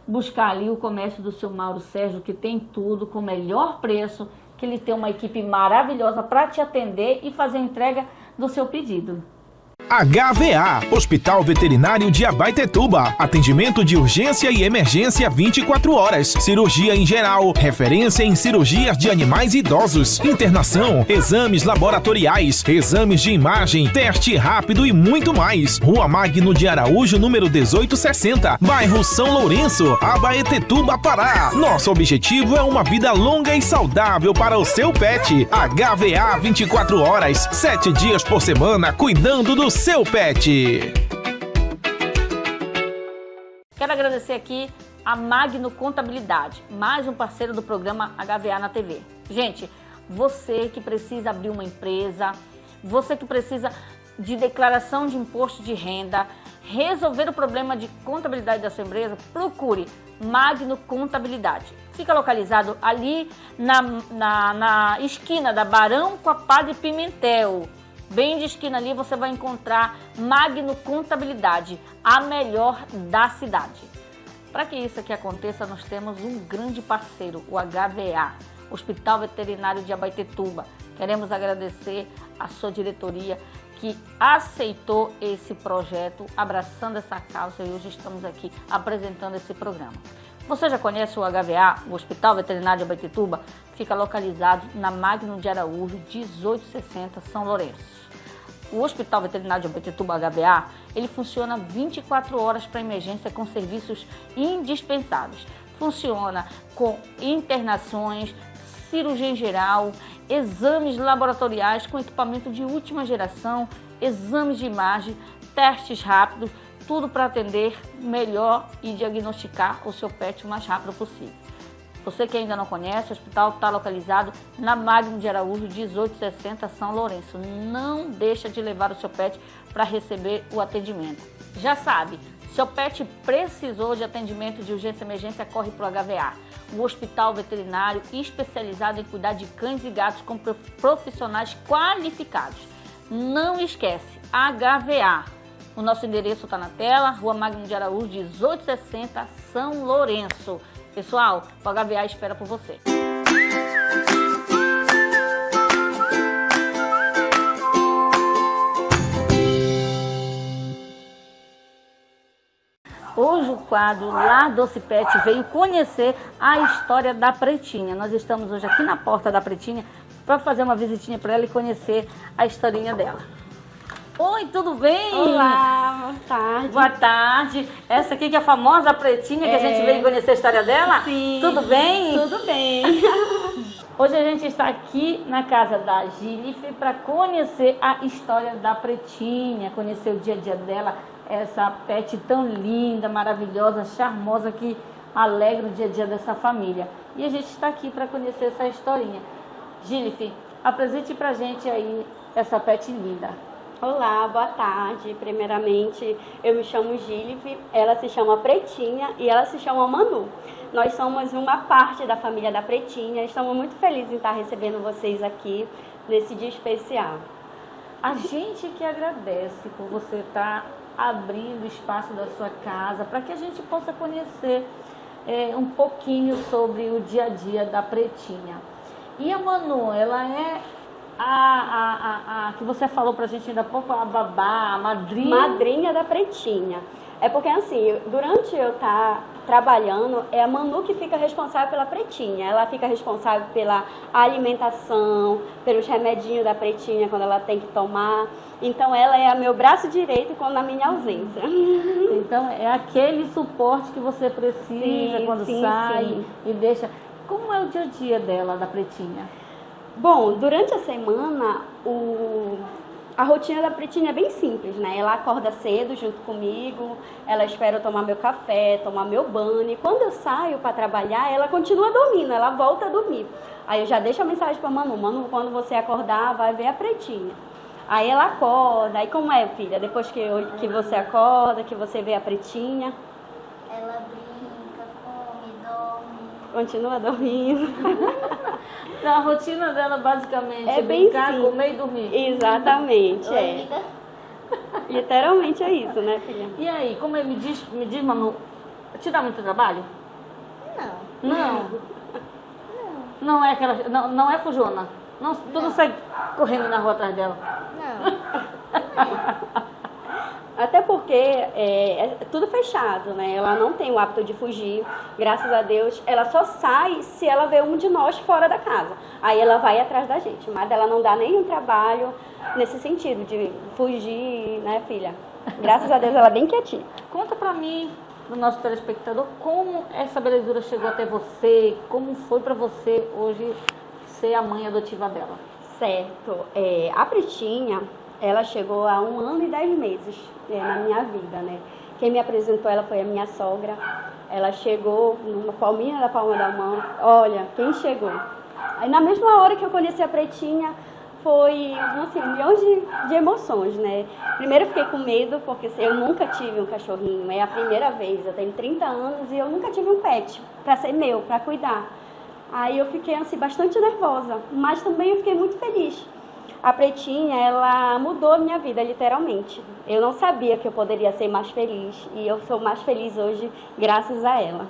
buscar ali o comércio do seu Mauro Sérgio, que tem tudo, com o melhor preço, que ele tem uma equipe maravilhosa para te atender e fazer a entrega do seu pedido. HVA, Hospital Veterinário de Abaetetuba. Atendimento de urgência e emergência 24 horas. Cirurgia em geral. Referência em cirurgias de animais idosos. Internação, exames laboratoriais, exames de imagem, teste rápido e muito mais. Rua Magno de Araújo, número 1860. Bairro São Lourenço, Abaetetuba, Pará. Nosso objetivo é uma vida longa e saudável para o seu pet. HVA 24 horas, 7 dias por semana, cuidando do seu pet. Quero agradecer aqui a Magno Contabilidade, mais um parceiro do programa HVA na TV. Gente, você que precisa abrir uma empresa, você que precisa de declaração de imposto de renda, resolver o problema de contabilidade da sua empresa, procure Magno Contabilidade. Fica localizado ali na esquina da Barão com a Padre Pimentel. Bem de esquina ali você vai encontrar Magno Contabilidade, a melhor da cidade. Para que isso aqui aconteça, nós temos um grande parceiro, o HVA, Hospital Veterinário de Abaetetuba. Queremos agradecer a sua diretoria que aceitou esse projeto, abraçando essa causa, e hoje estamos aqui apresentando esse programa. Você já conhece o HVA, o Hospital Veterinário de Abaetetuba? Fica localizado na Magno de Araújo, 1860, São Lourenço. O Hospital Veterinário de Abaetetuba, HVA, ele funciona 24 horas para emergência com serviços indispensáveis. Funciona com internações, cirurgia em geral, exames laboratoriais com equipamento de última geração, exames de imagem, testes rápidos, tudo para atender melhor e diagnosticar o seu pet o mais rápido possível. Você que ainda não conhece, o hospital está localizado na Magno de Araújo, 1860, São Lourenço. Não deixa de levar o seu pet para receber o atendimento. Já sabe, seu pet precisou de atendimento de urgência e emergência, corre para o HVA. O hospital veterinário especializado em cuidar de cães e gatos com profissionais qualificados. Não esquece, HVA. O nosso endereço está na tela, Rua Magno de Araújo, 1860, São Lourenço. Pessoal, o HVA espera por você. Hoje o quadro Lar Doce Pet veio conhecer a história da Pretinha. Nós estamos hoje aqui na porta da Pretinha para fazer uma visitinha para ela e conhecer a historinha dela. Oi, tudo bem? Olá, boa tarde. Boa tarde. Essa aqui que é a famosa Pretinha, que a gente veio conhecer a história dela? Sim. Tudo bem? Tudo bem. Hoje a gente está aqui na casa da Gilife para conhecer a história da Pretinha, conhecer o dia a dia dela, essa pet tão linda, maravilhosa, charmosa, que alegra o dia a dia dessa família. E a gente está aqui para conhecer essa historinha. Gilife, apresente pra gente aí essa pet linda. Olá, boa tarde. Primeiramente, eu me chamo Gilife, ela se chama Pretinha e ela se chama Manu. Nós somos uma parte da família da Pretinha. Estamos muito felizes em estar recebendo vocês aqui nesse dia especial. A gente que agradece por você estar abrindo o espaço da sua casa para que a gente possa conhecer um pouquinho sobre o dia a dia da Pretinha. E a Manu, ela é a que você falou pra gente ainda há pouco, a babá, a madrinha. Madrinha da Pretinha. É porque assim, durante eu estar trabalhando, é a Manu que fica responsável pela Pretinha. Ela fica responsável pela alimentação, pelos remedinhos da Pretinha quando ela tem que tomar. Então ela é meu braço direito quando na minha ausência. Então é aquele suporte que você precisa quando sai. Sim. E deixa. Como é o dia a dia dela, da Pretinha? Bom, durante a semana, a rotina da Pretinha é bem simples, né? Ela acorda cedo junto comigo, ela espera eu tomar meu café, tomar meu banho. E quando eu saio para trabalhar, ela continua dormindo, ela volta a dormir. Aí eu já deixo a mensagem para Manu: Manu, quando você acordar, vai ver a Pretinha. Aí ela acorda. Aí como é, filha? Depois que você acorda, que você vê a Pretinha? Ela brinca, come, dorme. Continua dormindo. Então, a rotina dela basicamente É é bem brincar, simples. comer e dormir. Exatamente, é. Liga. Literalmente é isso, né, filha? E aí, como é, me diz, Manu, te dá muito trabalho? Não. Não. Não é aquela. Não é fujona. Não, tu não sai correndo na rua atrás dela. Não. Até porque é tudo fechado, né? Ela não tem o hábito de fugir, graças a Deus. Ela só sai se ela vê um de nós fora da casa. Aí ela vai atrás da gente, mas ela não dá nenhum trabalho nesse sentido de fugir, né, filha? Graças a Deus ela é bem quietinha. Conta pra mim, pro nosso telespectador, como essa belezura chegou até você, como foi pra você hoje ser a mãe adotiva dela. Certo. A Pretinha, ela chegou há 1 ano e 10 meses na minha vida, né? Quem me apresentou ela foi a minha sogra. Ela chegou numa palminha da palma da mão. Olha, quem chegou? Aí na mesma hora que eu conheci a Pretinha, foi, assim, milhões de emoções, né? Primeiro eu fiquei com medo, porque eu nunca tive um cachorrinho. É a primeira vez, eu tenho 30 anos e eu nunca tive um pet para ser meu, para cuidar. Aí eu fiquei, assim, bastante nervosa, mas também eu fiquei muito feliz. A Pretinha, ela mudou a minha vida, literalmente. Eu não sabia que eu poderia ser mais feliz, e eu sou mais feliz hoje graças a ela.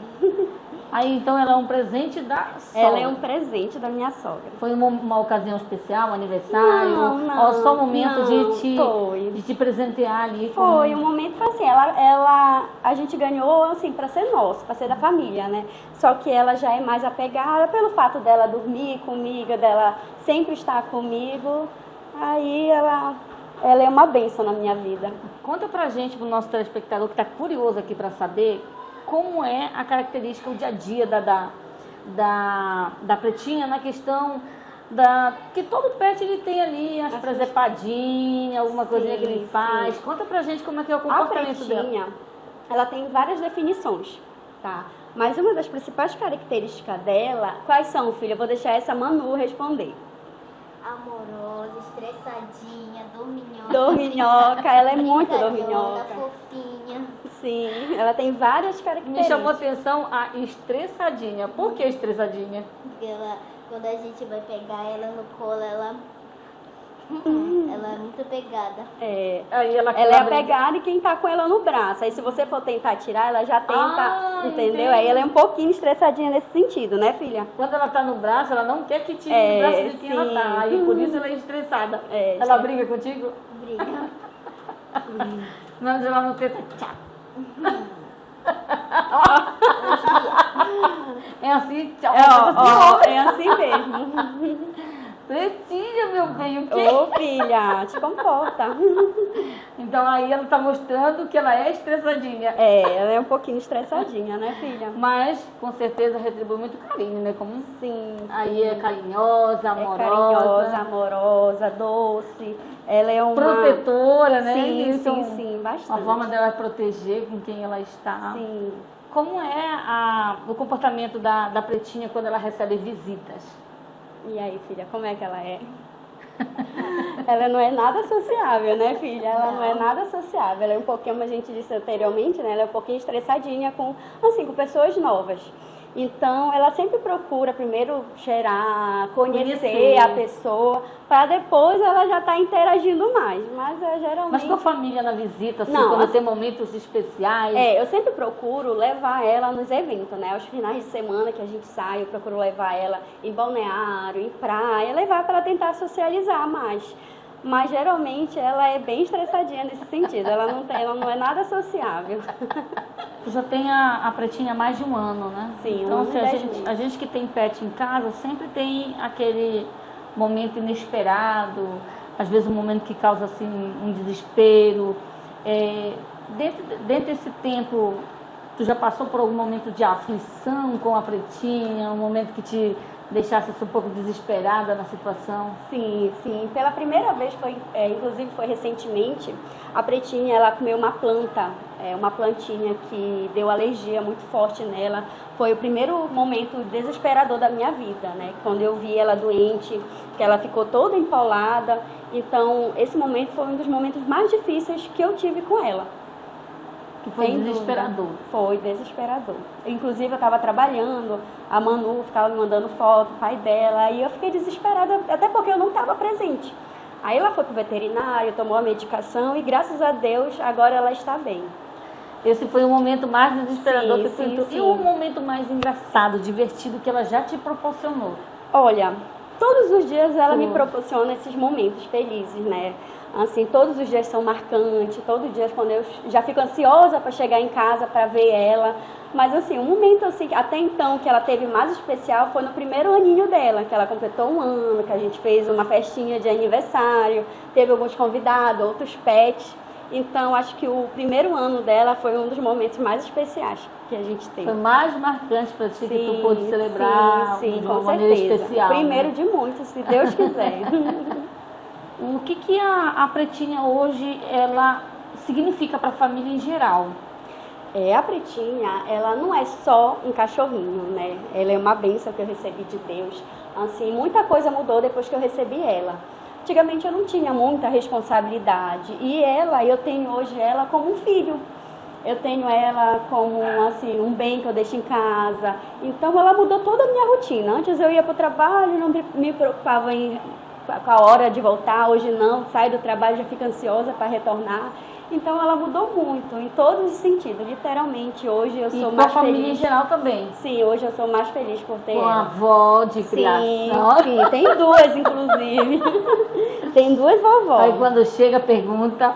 Aí, então, ela é um presente da sogra. Ela é um presente da minha sogra. Foi uma ocasião especial, um aniversário? Não, ou só um momento não, de te presentear ali? Foi, um momento assim, a gente ganhou, assim, para ser nosso, para ser da família, né? Só que ela já é mais apegada pelo fato dela dormir comigo, dela sempre estar comigo. Aí ela é uma bênção na minha vida. Conta pra gente, pro nosso telespectador que tá curioso aqui para saber, como é a característica, o dia a dia da Pretinha na questão que todo pet ele tem ali as presepadinhas, alguma coisinha que ele faz. Conta pra gente como é que é o comportamento dela. A Pretinha, ela tem várias definições, tá? Mas uma das principais características dela, quais são, filha? Eu vou deixar essa Manu responder. Amorosa, estressadinha, dorminhoca. Dorminhoca, ela é muito brincalhona, dorminhoca. fofinha. Sim, ela tem várias características. Me chamou a atenção a estressadinha. Por que estressadinha? Porque quando a gente vai pegar ela no colo, ela é muito pegada. Aí ela é apegada e quem tá com ela no braço. Aí se você for tentar tirar, ela já tenta, entendeu? Entendi. Aí ela é um pouquinho estressadinha nesse sentido, né, filha? Quando ela tá no braço, ela não quer que tire o braço de quem ela tá. Aí por isso ela é estressada. Ela briga contigo? Briga. Mas ela não tenta. Tchau. É assim, tchau. É assim mesmo. Pretinha, meu bem, o quê? Ô, filha, te comporta. Então aí ela tá mostrando que ela é estressadinha. Ela é um pouquinho estressadinha, né, filha? Mas, com certeza, retribui muito carinho, né? Como Sim. aí é carinhosa, amorosa. É carinhosa, amorosa, doce. Ela é uma... protetora, né? Sim, Então, sim, bastante. uma forma dela proteger com quem ela está. Sim. Como é o comportamento da Pretinha quando ela recebe visitas? E aí, filha, como é que ela é? Ela não é nada sociável, né, filha? Ela não é nada sociável. Ela é um pouquinho, como a gente disse anteriormente, né? Ela é um pouquinho estressadinha com pessoas novas. Então, ela sempre procura primeiro cheirar, conhecer a pessoa, para depois ela já tá interagindo mais. Mas geralmente... Mas com a família na visita, assim, Não, quando assim, tem momentos especiais? eu sempre procuro levar ela nos eventos, né? Aos finais de semana que a gente sai, eu procuro levar ela em balneário, em praia, levar para tentar socializar mais. Mas geralmente ela é bem estressadinha nesse sentido, ela não é nada sociável. Você já tem a Pretinha há mais de 1 ano, né? Sim, então, 1 ano e 10 meses. a gente que tem pet em casa sempre tem aquele momento inesperado, às vezes um momento que causa assim, um desespero. Dentro desse tempo, tu já passou por algum momento de aflição com a Pretinha, um momento que te deixasse um pouco desesperada na situação? Sim. Pela primeira vez, inclusive foi recentemente, a Pretinha, ela comeu uma planta, uma plantinha que deu alergia muito forte nela. Foi o primeiro momento desesperador da minha vida, né? Quando eu vi ela doente, que ela ficou toda empolada. Então, esse momento foi um dos momentos mais difíceis que eu tive com ela. Que foi Sem desesperador. dúvida. Foi desesperador. Inclusive, eu estava trabalhando, a Manu ficava me mandando foto, o pai dela, e eu fiquei desesperada, até porque eu não estava presente. Aí ela foi pro veterinário, tomou a medicação e, graças a Deus, agora ela está bem. Esse foi o momento mais desesperador Sim, que tu sim, entrou. sim. E o momento mais engraçado, divertido que ela já te proporcionou? Olha, todos os dias ela me proporciona esses momentos felizes, né? Assim, todos os dias são marcantes, todos os dias quando eu já fico ansiosa para chegar em casa para ver ela. Mas assim, um momento assim, até então que ela teve mais especial foi no primeiro aninho dela, que ela completou 1 ano, que a gente fez uma festinha de aniversário, teve alguns convidados, outros pets. Então, acho que o primeiro ano dela foi um dos momentos mais especiais que a gente teve. Foi mais marcante para ti que tu pôde celebrar sim, de com uma maneira certeza. especial. O primeiro né? de muitos, se Deus quiser. O que a Pretinha hoje, ela significa para a família em geral? A Pretinha, ela não é só um cachorrinho, né? Ela é uma bênção que eu recebi de Deus. Assim, muita coisa mudou depois que eu recebi ela. Antigamente eu não tinha muita responsabilidade. E eu tenho hoje ela como um filho. Eu tenho ela como, assim, um bem que eu deixo em casa. Então ela mudou toda a minha rotina. Antes eu ia para o trabalho, não me preocupava com a hora de voltar. Hoje não, saio do trabalho, já fico ansiosa para retornar. Então ela mudou muito, em todos os sentidos. Literalmente, hoje eu sou mais feliz. E a família feliz. em geral também? Sim, hoje eu sou mais feliz por ter Com a ela. avó de criação. Sim, tem 2, inclusive. Tem 2 vovós. Aí quando chega, pergunta.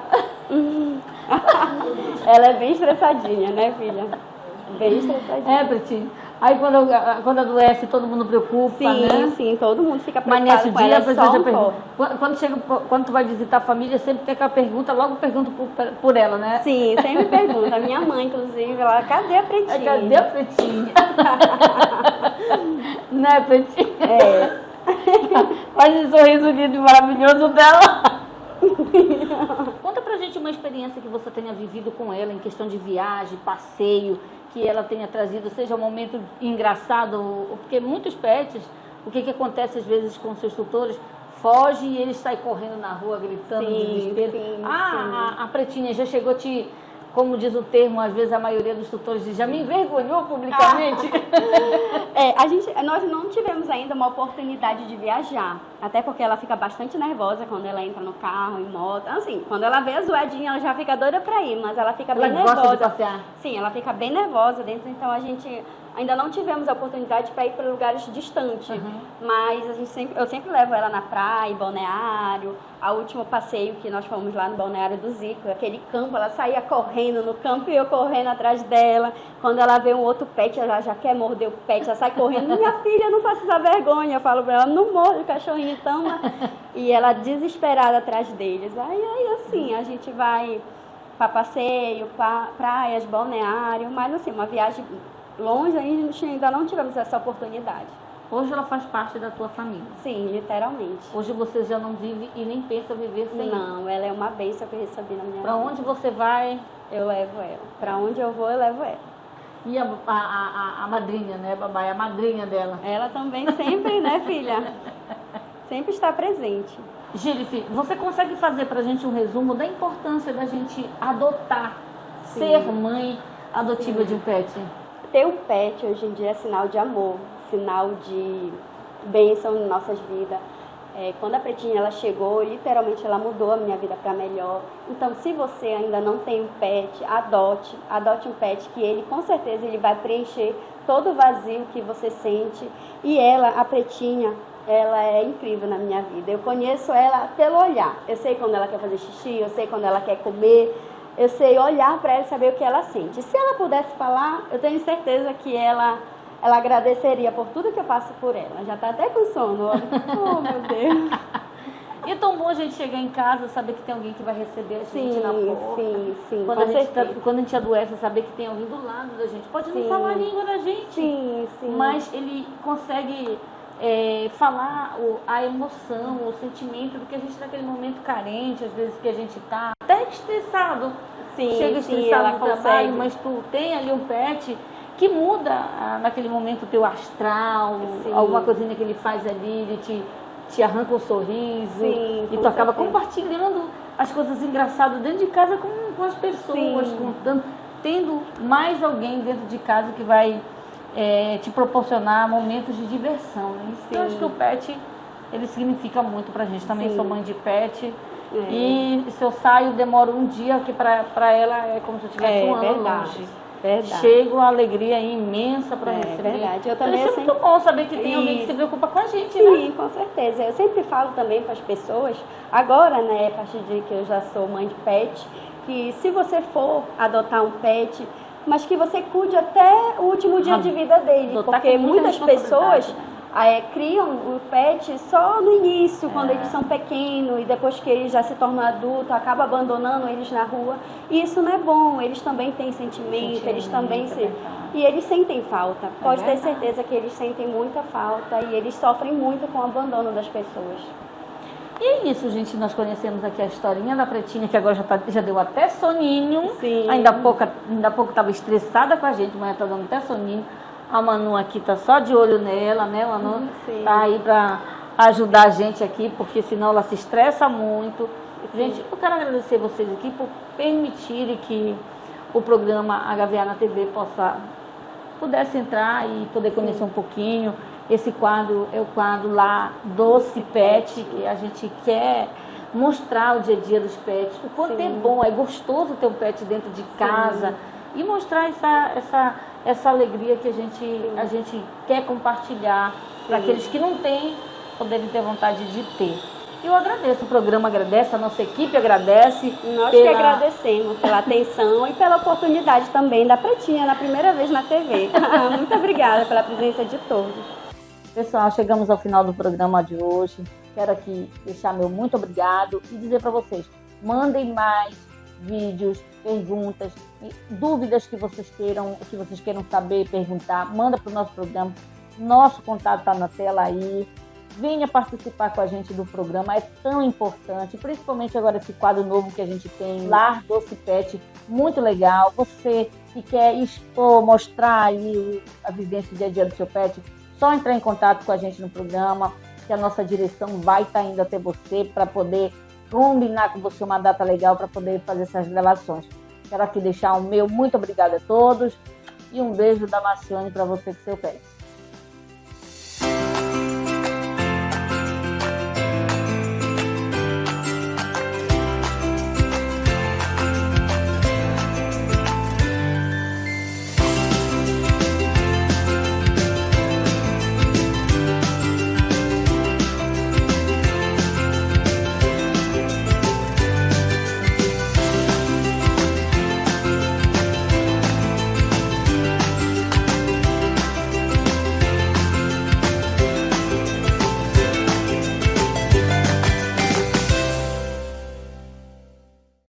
Ela é bem estressadinha, né, filha? Bem estressadinha. Pretinha. Aí quando adoece, todo mundo preocupa, Sim, né? sim, todo mundo fica Mas preocupado nesse com dia ela, a é pessoa só já um pergunta. pouco. Quando tu vai visitar a família, sempre tem aquela pergunta, logo pergunta por ela, né? Sim, sempre pergunta. A minha mãe, inclusive, ela, cadê a Pretinha? Cadê a Pretinha? Né, Pretinha? Faz esse sorriso lindo e maravilhoso dela. Conta pra gente uma experiência que você tenha vivido com ela em questão de viagem, passeio, que ela tenha trazido, seja um momento engraçado, porque muitos pets, o que acontece às vezes com seus tutores, foge e eles saem correndo na rua, gritando de desespero. Sim, a Pretinha já chegou a te, como diz o termo, às vezes a maioria dos tutores diz, já me envergonhou publicamente. Nós não tivemos ainda uma oportunidade de viajar, até porque ela fica bastante nervosa quando ela entra no carro, em moto. Assim, quando ela vê a zoadinha, ela já fica doida pra ir, mas ela fica bem nervosa. Gosta de passear. Sim, ela fica bem nervosa dentro, então a gente ainda não tivemos a oportunidade para ir para lugares distantes, mas eu sempre levo ela na praia, em Balneário. O último passeio que nós fomos lá no Balneário do Zico, aquele campo, ela saía correndo no campo e eu correndo atrás dela. Quando ela vê um outro pet, ela já quer morder o pet, ela sai correndo. Minha filha, não faça essa vergonha. Eu falo para ela, não morde o cachorrinho, toma. E ela desesperada atrás deles. Aí assim, a gente vai para passeio, praias, balneário, mas assim, uma viagem longe, a gente ainda não tivemos essa oportunidade. Hoje ela faz parte da tua família. Sim, literalmente. Hoje você já não vive e nem pensa viver sem ela. Não, ela é uma bênção que eu recebi na minha vida. Pra onde você vai? Eu levo ela. Pra onde eu vou, eu levo ela. E a madrinha, né, babá? É a madrinha dela. Ela também sempre, né, filha? Sempre está presente. Gilife, você consegue fazer pra gente um resumo da importância da gente adotar, ser mãe adotiva de um pet? Ter um pet hoje em dia é sinal de amor, sinal de bênção em nossas vidas. Quando a Pretinha ela chegou, literalmente ela mudou a minha vida para melhor. Então, se você ainda não tem um pet, adote um pet, que ele com certeza ele vai preencher todo o vazio que você sente. E ela, a Pretinha, ela é incrível na minha vida. Eu conheço ela pelo olhar. Eu sei quando ela quer fazer xixi, eu sei quando ela quer comer. Eu sei olhar para ela e saber o que ela sente. Se ela pudesse falar, eu tenho certeza que ela agradeceria por tudo que eu passo por ela. Já está até com sono. Oh, meu Deus. E é tão bom a gente chegar em casa, saber que tem alguém que vai receber a gente na porta. Sim, quando a gente adoece, saber que tem alguém do lado da gente. Pode não falar a língua da gente. Sim. Mas ele consegue falar a emoção, o sentimento do que a gente naquele momento carente, às vezes que a gente está até estressado. Chega estressado no trabalho, mas tu tem ali um pet que muda naquele momento o teu astral, alguma coisinha que ele faz ali, ele te arranca um sorriso, e tu acaba compartilhando as coisas engraçadas dentro de casa com as pessoas, tendo mais alguém dentro de casa que vai te proporcionar momentos de diversão. Né? Então, eu acho que o pet, ele significa muito pra gente. Também sou mãe de pet E se eu saio, demoro um dia, que para ela é como se eu estivesse um ano longe. Verdade. Chega uma alegria imensa para receber. Verdade. Eu também, isso é muito bom saber que tem alguém que se preocupa com a gente, Sim, né? com certeza. Eu sempre falo também para as pessoas, agora, né, a partir de que eu já sou mãe de pet, que se você for adotar um pet, mas que você cuide até o último dia de vida dele, Adotar porque com muita muitas pessoas responsabilidade, criam o pet só no início, quando eles são pequenos, e depois que eles já se tornam adultos, acaba abandonando eles na rua. E isso não é bom, eles também têm sentimento, eles também e eles sentem falta. Pode ter certeza que eles sentem muita falta e eles sofrem muito com o abandono das pessoas. E é isso, gente. Nós conhecemos aqui a historinha da Pretinha, que agora já deu até soninho. Sim. Ainda há pouco estava estressada com a gente, mas está dando até soninho. A Manu aqui está só de olho nela, né, Manu? Está aí para ajudar a gente aqui, porque senão ela se estressa muito. Gente, eu quero agradecer vocês aqui por permitirem que o programa HVA na TV pudesse entrar e poder conhecer um pouquinho. Esse quadro é o quadro lá, Doce Pet, que a gente quer mostrar o dia a dia dos pets, o quanto é bom, é gostoso ter um pet dentro de casa e mostrar essa alegria que a gente quer compartilhar para aqueles que não têm, poderem ter vontade de ter. Eu agradeço, o programa agradece, a nossa equipe agradece. Nós que agradecemos pela atenção e pela oportunidade também da Pretinha, na primeira vez na TV. Muito obrigada pela presença de todos. Pessoal, chegamos ao final do programa de hoje. Quero aqui deixar meu muito obrigado e dizer para vocês, mandem mais vídeos, perguntas, dúvidas que vocês queiram saber, perguntar, manda para o nosso programa. Nosso contato está na tela aí. Venha participar com a gente do programa, é tão importante, principalmente agora esse quadro novo que a gente tem, Lar Doce Pet, muito legal. Você que quer expor, mostrar aí a vivência do dia a dia do seu pet, só entrar em contato com a gente no programa, que a nossa direção vai estar indo até você para poder combinar com você uma data legal para poder fazer essas gravações. Quero aqui deixar o meu muito obrigada a todos e um beijo da Marciane para você com seu pet.